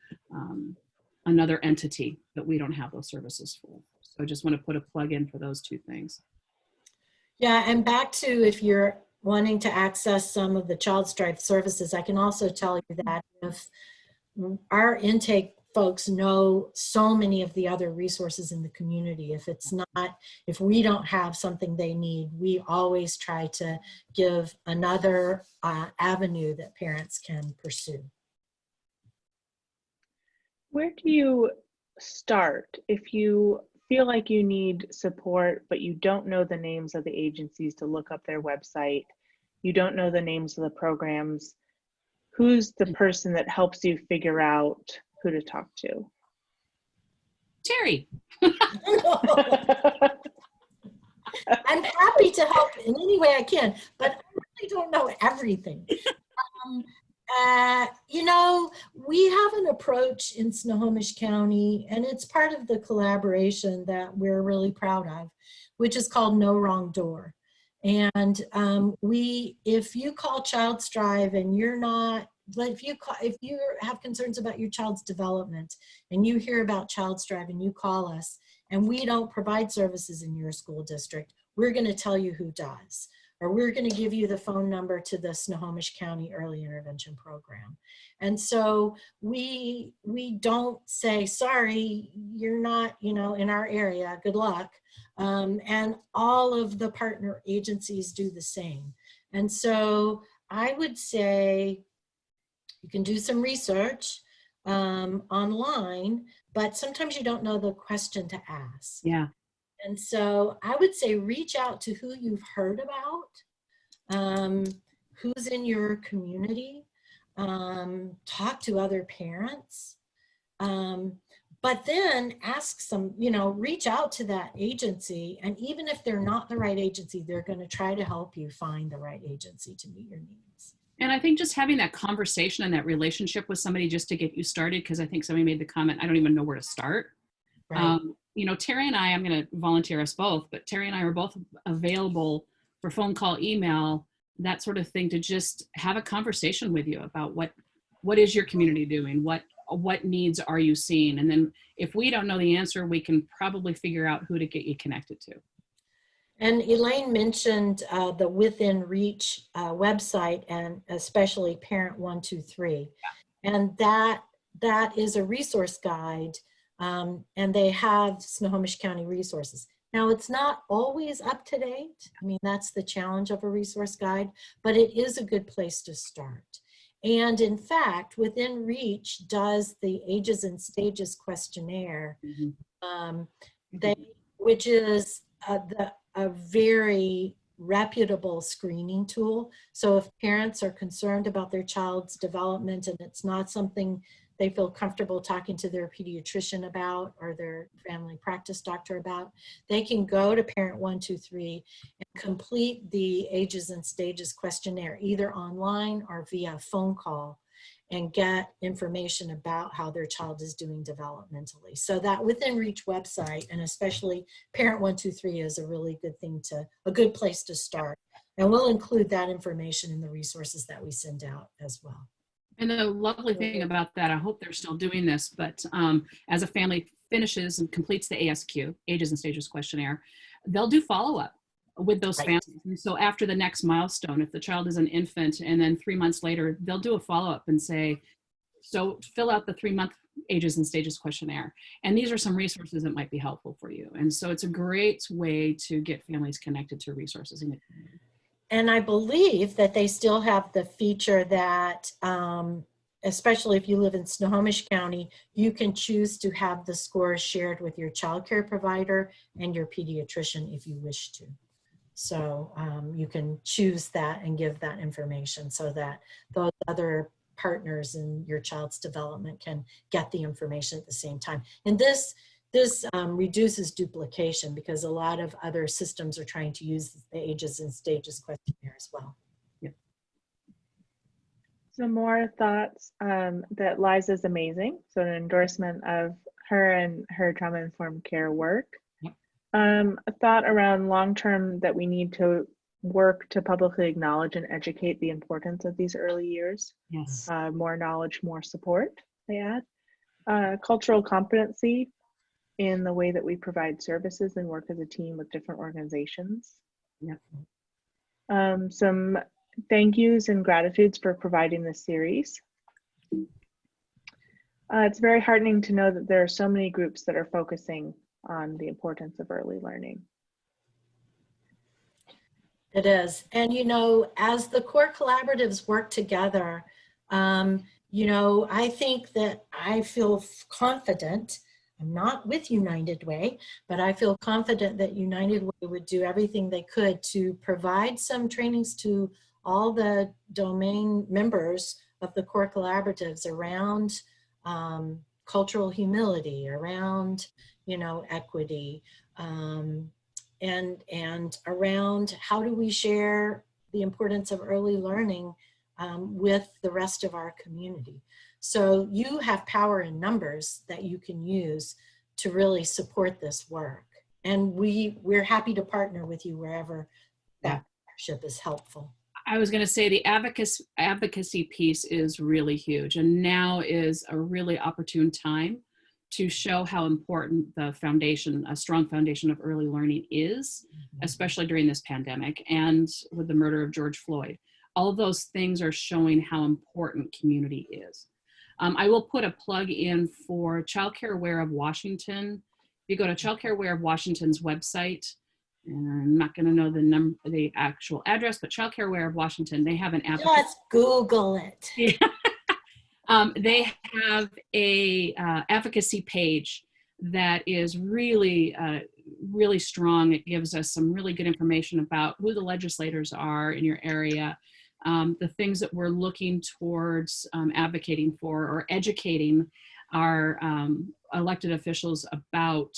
another entity that we don't have those services for. So I just want to put a plug in for those two things.
Yeah, and back to if you're wanting to access some of the ChildStrive services, I can also tell you that if our intake folks know so many of the other resources in the community, if we don't have something they need, we always try to give another avenue that parents can pursue.
Where do you start if you feel like you need support, but you don't know the names of the agencies to look up their website? You don't know the names of the programs. Who's the person that helps you figure out who to talk to?
Terry.
I'm happy to help in any way I can, but I really don't know everything. You know, we have an approach in Snohomish County, and it's part of the collaboration that we're really proud of, which is called No Wrong Door. And if you call ChildStrive and you're not, if you have concerns about your child's development and you hear about ChildStrive and you call us and we don't provide services in your school district, we're going to tell you who does. Or we're going to give you the phone number to the Snohomish County Early Intervention Program. And so we don't say, sorry, you're not, in our area, good luck. And all of the partner agencies do the same. And so I would say you can do some research online, but sometimes you don't know the question to ask.
Yeah.
And so I would say reach out to who you've heard about, who's in your community, talk to other parents, but then ask reach out to that agency. And even if they're not the right agency, they're going to try to help you find the right agency to meet your needs.
And I think just having that conversation and that relationship with somebody just to get you started, because I think somebody made the comment, I don't even know where to start.
Right.
Terry and I'm going to volunteer us both, but Terry and I are both available for phone call, email, that sort of thing, to just have a conversation with you about what is your community doing? What needs are you seeing? And then if we don't know the answer, we can probably figure out who to get you connected to.
And Elaine mentioned the Within Reach website, and especially Parent 123. Yeah. And that is a resource guide. And they have Snohomish County resources. Now, it's not always up to date. I mean, that's the challenge of a resource guide, but it is a good place to start. And in fact, Within Reach does the Ages and Stages questionnaire,
Mhm.
which is a very reputable screening tool. So if parents are concerned about their child's development and it's not something they feel comfortable talking to their pediatrician about or their family practice doctor about, they can go to Parent 123 and complete the Ages and Stages questionnaire, either online or via phone call, and get information about how their child is doing developmentally. So that Within Reach website, and especially Parent 123, is a really a good place to start. And we'll include that information in the resources that we send out as well.
And the lovely thing about that, I hope they're still doing this, but as a family finishes and completes the ASQ, Ages and Stages questionnaire, they'll do follow-up with those families. And so after the next milestone, if the child is an infant and then 3 months later, they'll do a follow-up and say, so fill out the 3-month Ages and Stages questionnaire. And these are some resources that might be helpful for you. And so it's a great way to get families connected to resources in the community.
And I believe that they still have the feature that, especially if you live in Snohomish County, you can choose to have the scores shared with your childcare provider and your pediatrician if you wish to. So you can choose that and give that information so that those other partners in your child's development can get the information at the same time. And this reduces duplication because a lot of other systems are trying to use the Ages and Stages questionnaire as well.
Yep.
Some more thoughts that Liza's amazing. So an endorsement of her and her trauma-informed care work.
Yep.
A thought around long-term that we need to work to publicly acknowledge and educate the importance of these early years.
Yes.
More knowledge, more support, they add. Cultural competency in the way that we provide services and work as a team with different organizations.
Yep.
Some thank yous and gratitudes for providing this series. It's very heartening to know that there are so many groups that are focusing on the importance of early learning.
It is. And, you know, as the core collaboratives work together, you know, I think that I feel confident. I'm not with United Way, but I feel confident that United Way would do everything they could to provide some trainings to all the domain members of the core collaboratives around cultural humility, around, you know, equity, and around how do we share the importance of early learning with the rest of our community. So you have power in numbers that you can use to really support this work. And we're happy to partner with you wherever that partnership is helpful.
I was going to say the advocacy piece is really huge. And now is a really opportune time to show how important the foundation, a strong foundation of early learning is, especially during this pandemic and with the murder of George Floyd. All of those things are showing how important community is. I will put a plug in for Childcare Aware of Washington. If you go to Childcare Aware of Washington's website, and I'm not going to know the actual address, but Childcare Aware of Washington, they have an advocacy.
Just Google it.
They have a advocacy page that is really, really strong. It gives us some really good information about who the legislators are in your area, the things that we're looking towards advocating for or educating our elected officials about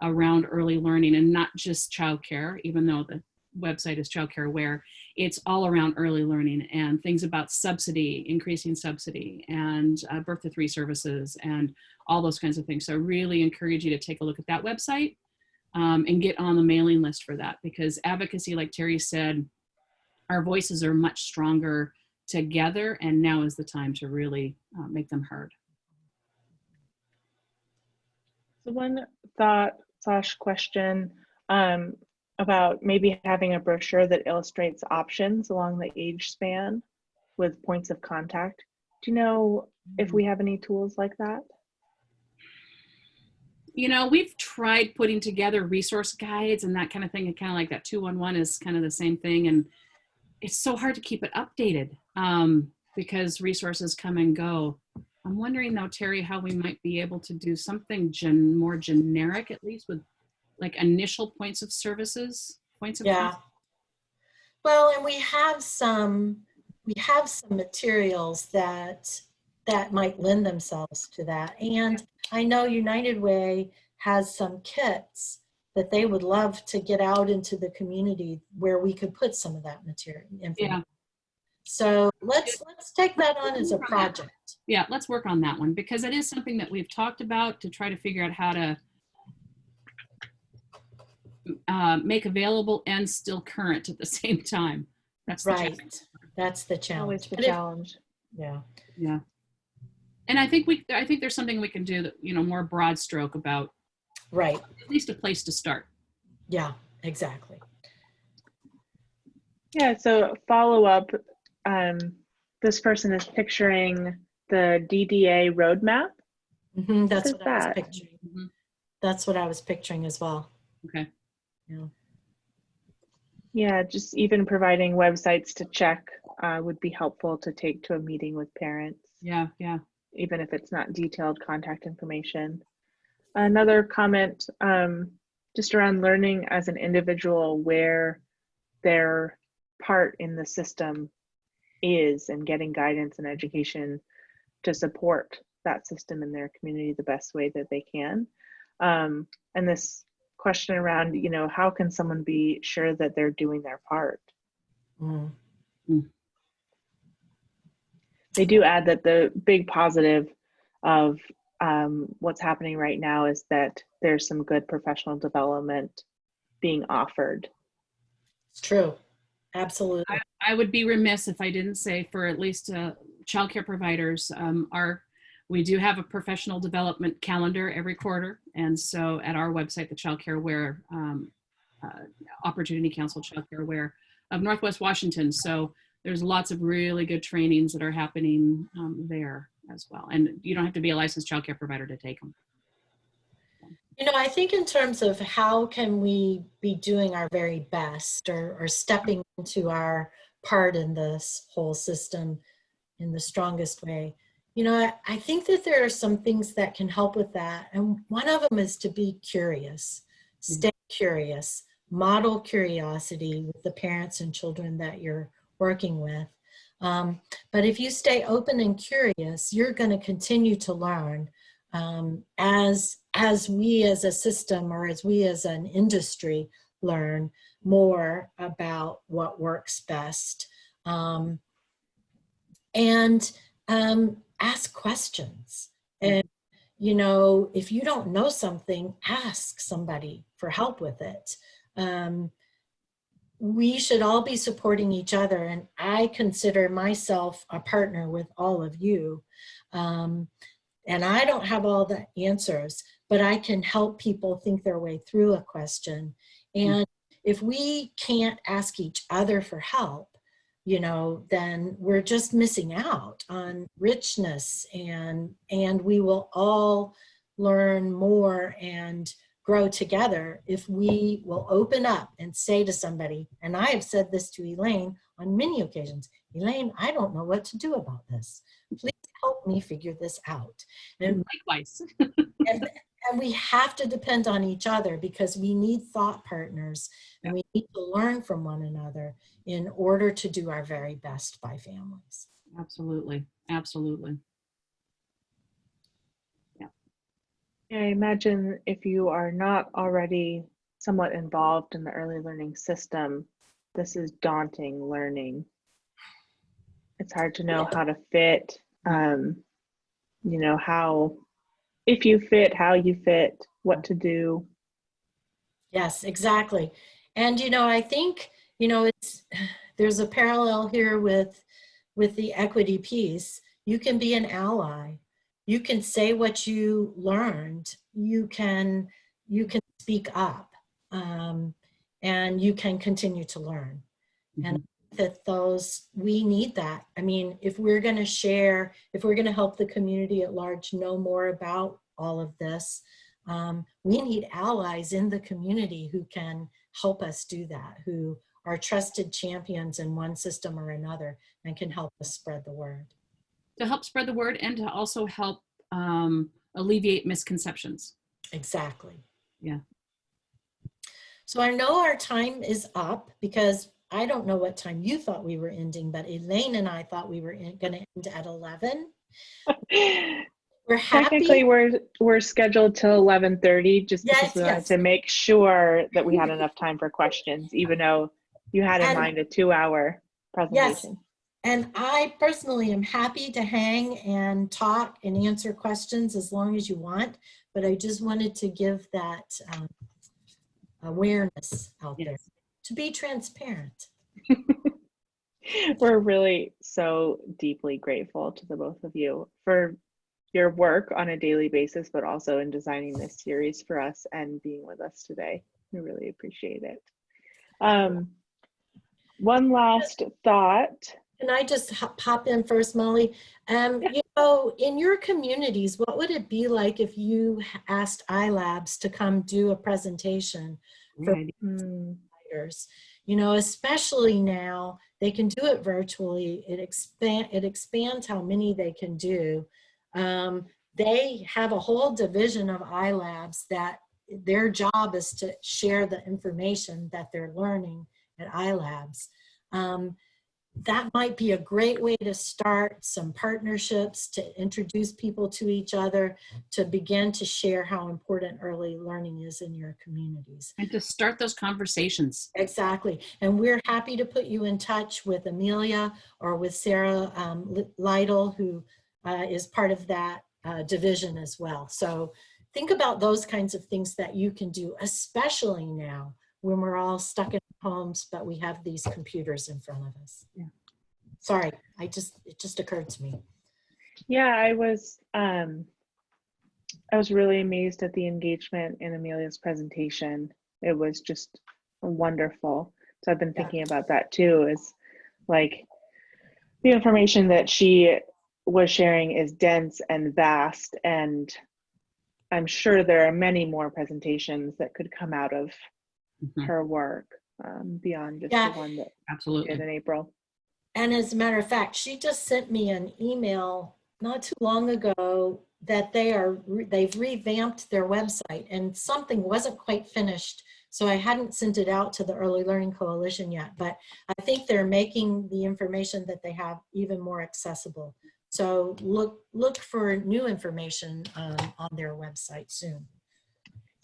around early learning, and not just childcare, even though the website is Childcare Aware. It's all around early learning and things about subsidy, increasing subsidy, and birth to 3 services and all those kinds of things. So I really encourage you to take a look at that website and get on the mailing list for that, because advocacy, like Terry said, our voices are much stronger together, and now is the time to really make them heard.
So one thought / question about maybe having a brochure that illustrates options along the age span with points of contact. Do you know if we have any tools like that?
You know, we've tried putting together resource guides and that kind of thing, and kind of like that 211 is kind of the same thing, and it's so hard to keep it updated. because resources come and go. I'm wondering though, Terry, how we might be able to do something more generic, at least with like initial points of services, points of
Yeah. Well, and we have some materials that might lend themselves to that. And I know United Way has some kits that they would love to get out into the community where we could put some of that material information.
Yeah.
So let's take that on as a project.
Yeah, let's work on that one because it is something that we've talked about to try to figure out how to make available and still current at the same time. That's the
Right.
challenge.
That's the challenge.
Always the
But if-
challenge.
yeah.
Yeah. And I think there's something we can do that, more broad stroke about
Right.
at least a place to start.
Yeah, exactly.
Yeah, so follow up. This person is picturing the DDA roadmap.
That's
is
what I was
that?
picturing.
Mhm.
That's what I was picturing as well.
Okay.
Yeah.
Yeah, just even providing websites to check would be helpful to take to a meeting with parents,
Yeah. Yeah.
even if it's not detailed contact information. Another comment, just around learning as an individual where their part in the system is and getting guidance and education to support that system in their community the best way that they can. And this question around, how can someone be sure that they're doing their part?
Mm.
They do add that the big positive of what's happening right now is that there's some good professional development being offered.
It's true. Absolutely.
I would be remiss if I didn't say for at least childcare providers, we do have a professional development calendar every quarter. And so at our website, the Childcare Aware Opportunity Council Childcare Aware of Northwest Washington. So there's lots of really good trainings that are happening there as well. And you don't have to be a licensed childcare provider to take them.
I think in terms of how can we be doing our very best or stepping into our part in this whole system in the strongest way, I think that there are some things that can help with that. And one of them is to be curious, stay curious, model curiosity with the parents and children that you're working with. But if you stay open and curious, you're going to continue to learn as we as a system or as we as an industry learn more about what works best. And ask questions. And, if you don't know something, ask somebody for help with it. We should all be supporting each other. And I consider myself a partner with all of you. And I don't have all the answers, but I can help people think their way through a question. And if we can't ask each other for help, then we're just missing out on richness, and we will all learn more and grow together if we will open up and say to somebody, and I have said this to Elaine on many occasions, Elaine, I don't know what to do about this. Please help me figure this out. And
likewise.
and we have to depend on each other because we need thought partners and we need to learn from one another in order to do our very best by families.
Absolutely. Absolutely.
I imagine if you are not already somewhat involved in the early learning system, this is daunting learning. It's hard to know how to fit, how, if you fit, how you fit, what to do.
Yes, exactly. And, I think, there's a parallel here with the equity piece. You can be an ally. You can say what you learned. You can speak up, and you can continue to learn. And that we need that. I mean, if we're going to share, if we're going to help the community at large know more about all of this, we need allies in the community who can help us do that, who are trusted champions in one system or another and can help us spread the word.
To help spread the word and to also help alleviate misconceptions.
Exactly.
Yeah.
So I know our time is up because I don't know what time you thought we were ending, but Elaine and I thought we were going to end at 11. We're happy.
Technically, we're scheduled till 11:30 just because
Yes,
we wanted
yes.
to make sure that we had enough time for questions, even though you had in mind a 2-hour presentation.
And I personally am happy to hang and talk and answer questions as long as you want, but I just wanted to give that awareness out there to be transparent.
We're really so deeply grateful to the both of you for your work on a daily basis, but also in designing this series for us and being with us today. We really appreciate it. One last thought.
Can I just pop in first, Molly? You know, in your communities, what would it be like if you asked iLabs to come do a presentation for providers? You know, especially now, they can do it virtually. It expands how many they can do. They have a whole division of iLabs that their job is to share the information that they're learning at iLabs. That might be a great way to start some partnerships, to introduce people to each other, to begin to share how important early learning is in your communities.
And to start those conversations.
Exactly. And we're happy to put you in touch with Amelia or with Sarah Lytle, who is part of that division as well. So think about those kinds of things that you can do, especially now when we're all stuck in homes, but we have these computers in front of us.
Yeah.
Sorry, it just occurred to me.
Yeah, I was really amazed at the engagement in Amelia's presentation. It was just wonderful. So I've been thinking about that too, is like the information that she was sharing is dense and vast, and I'm sure there are many more presentations that could come out of her work beyond just the one that
absolutely
did in April.
And as a matter of fact, she just sent me an email not too long ago that they've revamped their website and something wasn't quite finished. So I hadn't sent it out to the Early Learning Coalition yet, but I think they're making the information that they have even more accessible. So look for new information on their website soon.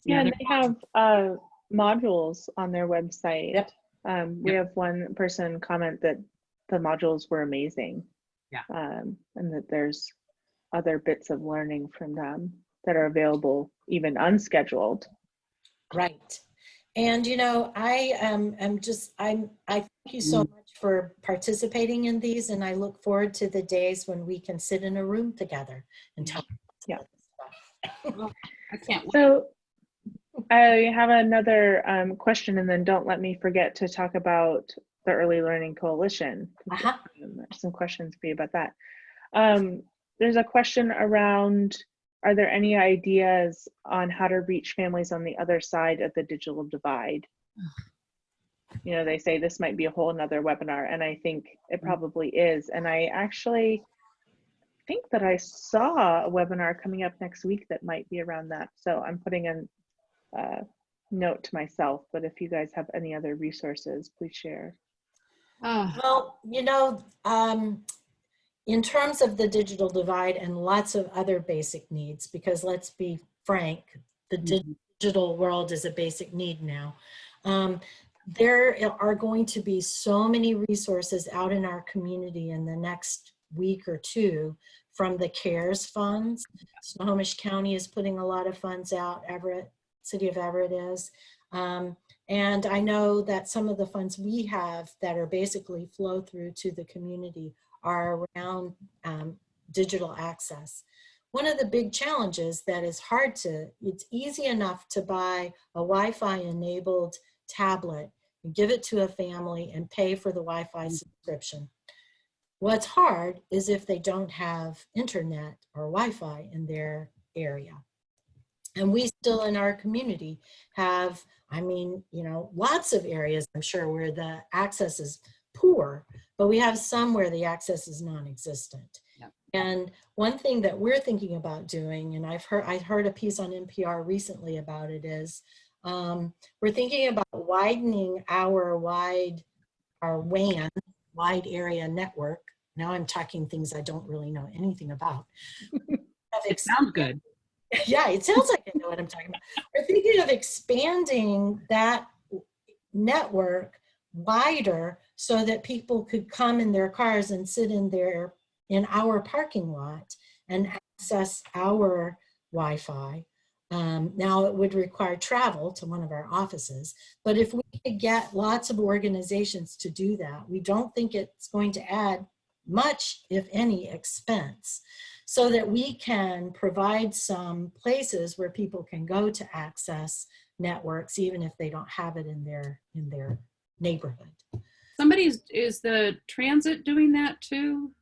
Yeah, and they have modules on their website.
Yep.
We have one person comment that the modules were amazing.
Yeah.
And that there's other bits of learning from them that are available even unscheduled.
Right. And you know, I thank you so much for participating in these, and I look forward to the days when we can sit in a room together and talk about this stuff.
I can't wait.
So I have another question, and then don't let me forget to talk about the Early Learning Coalition. Some questions for you about that. There's a question around, are there any ideas on how to reach families on the other side of the digital divide? You know, they say this might be a whole nother webinar, and I think it probably is. And I actually think that I saw a webinar coming up next week that might be around that. So I'm putting a note to myself, but if you guys have any other resources, please share.
Well, you know, in terms of the digital divide and lots of other basic needs, because let's be frank, the digital world is a basic need now. There are going to be so many resources out in our community in the next week or two from the CARES funds. Snohomish County is putting a lot of funds out, City of Everett is. And I know that some of the funds we have that are basically flow through to the community are around digital access. One of the big challenges that is it's easy enough to buy a Wi-Fi enabled tablet and give it to a family and pay for the Wi-Fi subscription. What's hard is if they don't have internet or Wi-Fi in their area. And we still in our community have, I mean, you know, lots of areas, I'm sure, where the access is poor, but we have some where the access is non-existent.
Yep.
And one thing that we're thinking about doing, and I heard a piece on NPR recently about it, is we're thinking about widening our WAN, wide area network. Now I'm talking things I don't really know anything about.
It sounds good.
Yeah, it sounds like I know what I'm talking about. We're thinking of expanding that network wider so that people could come in their cars and sit in our parking lot and access our Wi-Fi. Now it would require travel to one of our offices, but if we could get lots of organizations to do that, we don't think it's going to add much, if any, expense, so that we can provide some places where people can go to access networks, even if they don't have it in their neighborhood.
Is the transit doing that too?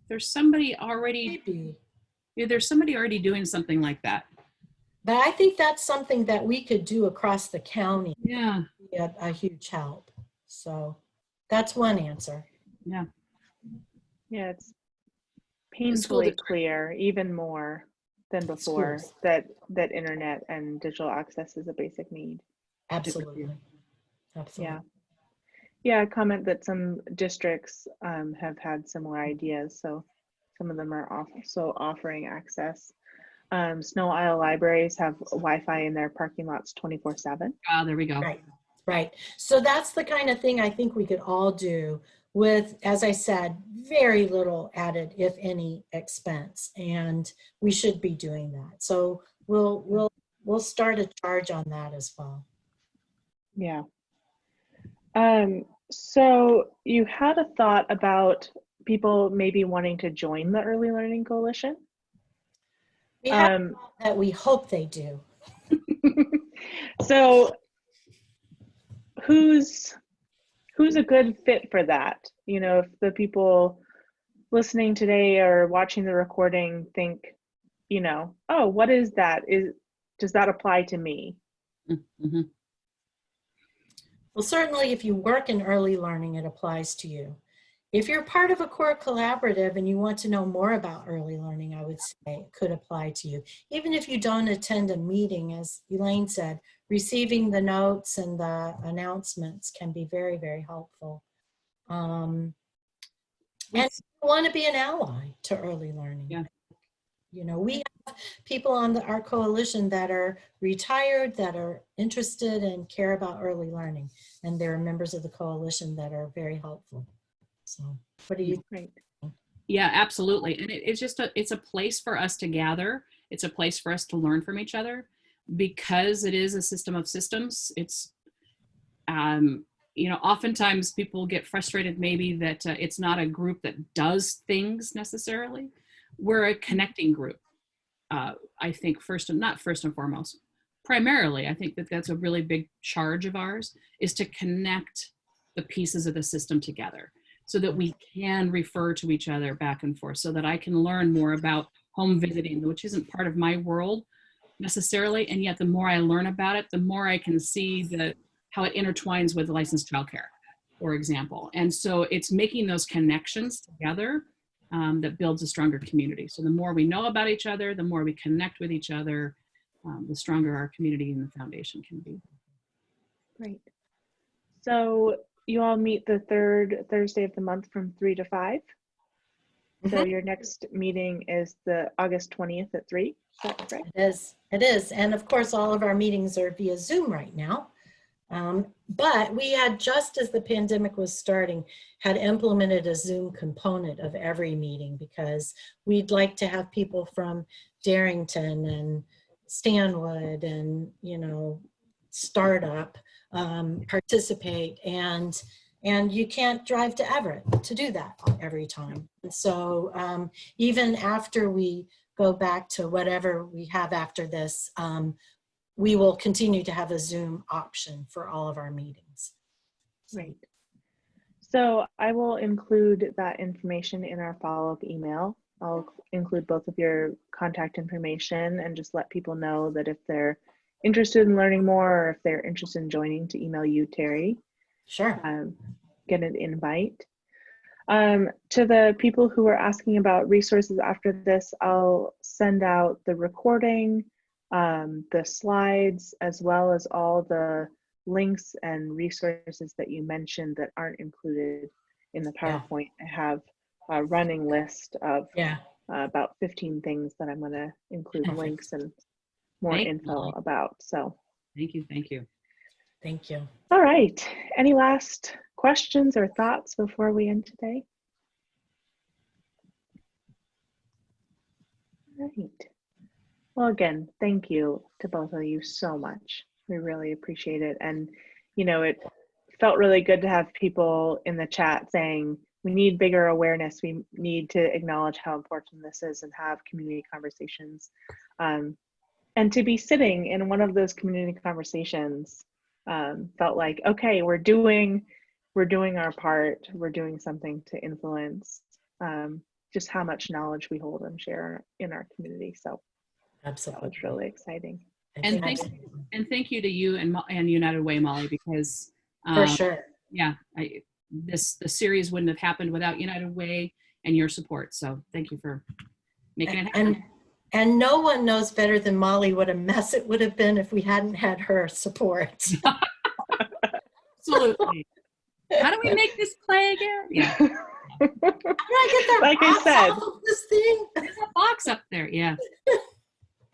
There's somebody already,
Maybe.
yeah, there's somebody already doing something like that.
But I think that's something that we could do across the county.
Yeah.
Be a huge help. So that's one answer.
Yeah.
Yeah, it's painfully
district.
clear, even more than before,
Schools.
that internet and digital access is a basic need.
Absolutely. Absolutely.
Yeah. Yeah, I comment that some districts have had similar ideas. So some of them are also offering access. Snow Isle libraries have Wi-Fi in their parking lots 24/7.
Ah, there we go.
Right, right. So that's the kind of thing I think we could all do with, as I said, very little added, if any, expense, and we should be doing that. So we'll start a charge on that as well.
Yeah. So you had a thought about people maybe wanting to join the Early Learning Coalition?
We have that we hope they do.
So who's a good fit for that? You know, if the people listening today or watching the recording think, you know, oh, what is that? Does that apply to me?
Mm-hmm.
Well, certainly if you work in early learning, it applies to you. If you're part of a core collaborative and you want to know more about early learning, I would say it could apply to you. Even if you don't attend a meeting, as Elaine said, receiving the notes and the announcements can be very, very helpful. And you want to be an ally to early learning.
Yeah.
You know, we have people on our coalition that are retired, that are interested and care about early learning. And there are members of the coalition that are very helpful. So what do you
think?
Yeah, absolutely. And it's just it's a place for us to gather. It's a place for us to learn from each other, because it is a system of systems. It's, you know, oftentimes people get frustrated maybe that it's not a group that does things necessarily. We're a connecting group. I think not first and foremost, primarily, I think that that's a really big charge of ours, is to connect the pieces of the system together so that we can refer to each other back and forth, so that I can learn more about home visiting, which isn't part of my world necessarily. And yet the more I learn about it, the more I can see how it intertwines with licensed childcare, for example. And so it's making those connections together that builds a stronger community. So the more we know about each other, the more we connect with each other, the stronger our community and the foundation can be.
Great. So you all meet the third Thursday of the month from 3 to 5. So your next meeting is the August 20th at 3. Is that correct?
It is. And of course, all of our meetings are via Zoom right now. But we had, just as the pandemic was starting, had implemented a Zoom component of every meeting, because we'd like to have people from Darrington and Stanwood and, you know, Startup participate, and you can't drive to Everett to do that every time. And so even after we go back to whatever we have after this, we will continue to have a Zoom option for all of our meetings.
Great. So I will include that information in our follow-up email I'll include both of your contact information and just let people know that if they're interested in learning more or if they're interested in joining, to email you, Terry.
Sure.
Get an invite. To the people who are asking about resources after this, I'll send out the recording, the slides, as well as all the links and resources that you mentioned that aren't included in the PowerPoint. I have a running list of about 15 things that I'm going to include links and more info about. So
Thank you. Thank you.
Thank you.
all right. Any last questions or thoughts before we end today? All right. Well, again, thank you to both of you so much. We really appreciate it. And, you know, it felt really good to have people in the chat saying, we need bigger awareness. We need to acknowledge how important this is and have community conversations. And to be sitting in one of those community conversations felt like, okay, we're doing our part. We're doing something to influence just how much knowledge we hold and share in our community. So
Absolutely.
that was really exciting.
And thank you to you and United Way, Molly, because
for sure.
Yeah, the series wouldn't have happened without United Way and your support. So thank you for making it happen.
And no one knows better than Molly what a mess it would have been if we hadn't had her support.
Absolutely. How do we make this play again? Yeah.
How do I get that
like
box
I said,
off of this thing?
There's a box up there. Yeah.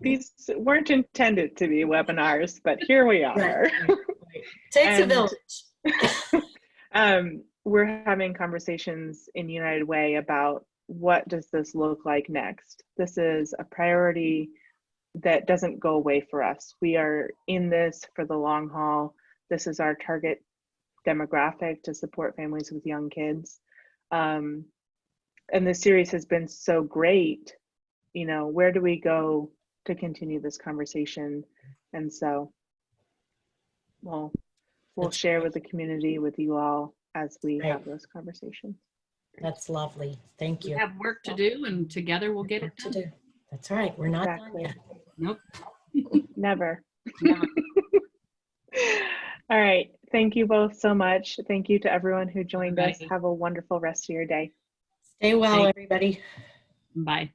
These weren't intended to be webinars, but here we are.
Right. Takes a village.
We're having conversations in United Way about what does this look like next. This is a priority that doesn't go away for us. We are in this for the long haul. This is our target demographic to support families with young kids. And the series has been so great. You know, where do we go to continue this conversation? And so we'll share with the community, with you all, as we have those conversations.
That's lovely. Thank you.
We have work to do, and together we'll get it done.
That's right. We're not done
Exactly.
yet.
Nope.
Never.
Never.
All right. Thank you both so much. Thank you to everyone who joined us.
Bye.
Have a wonderful rest of your day.
Stay well, everybody.
Bye.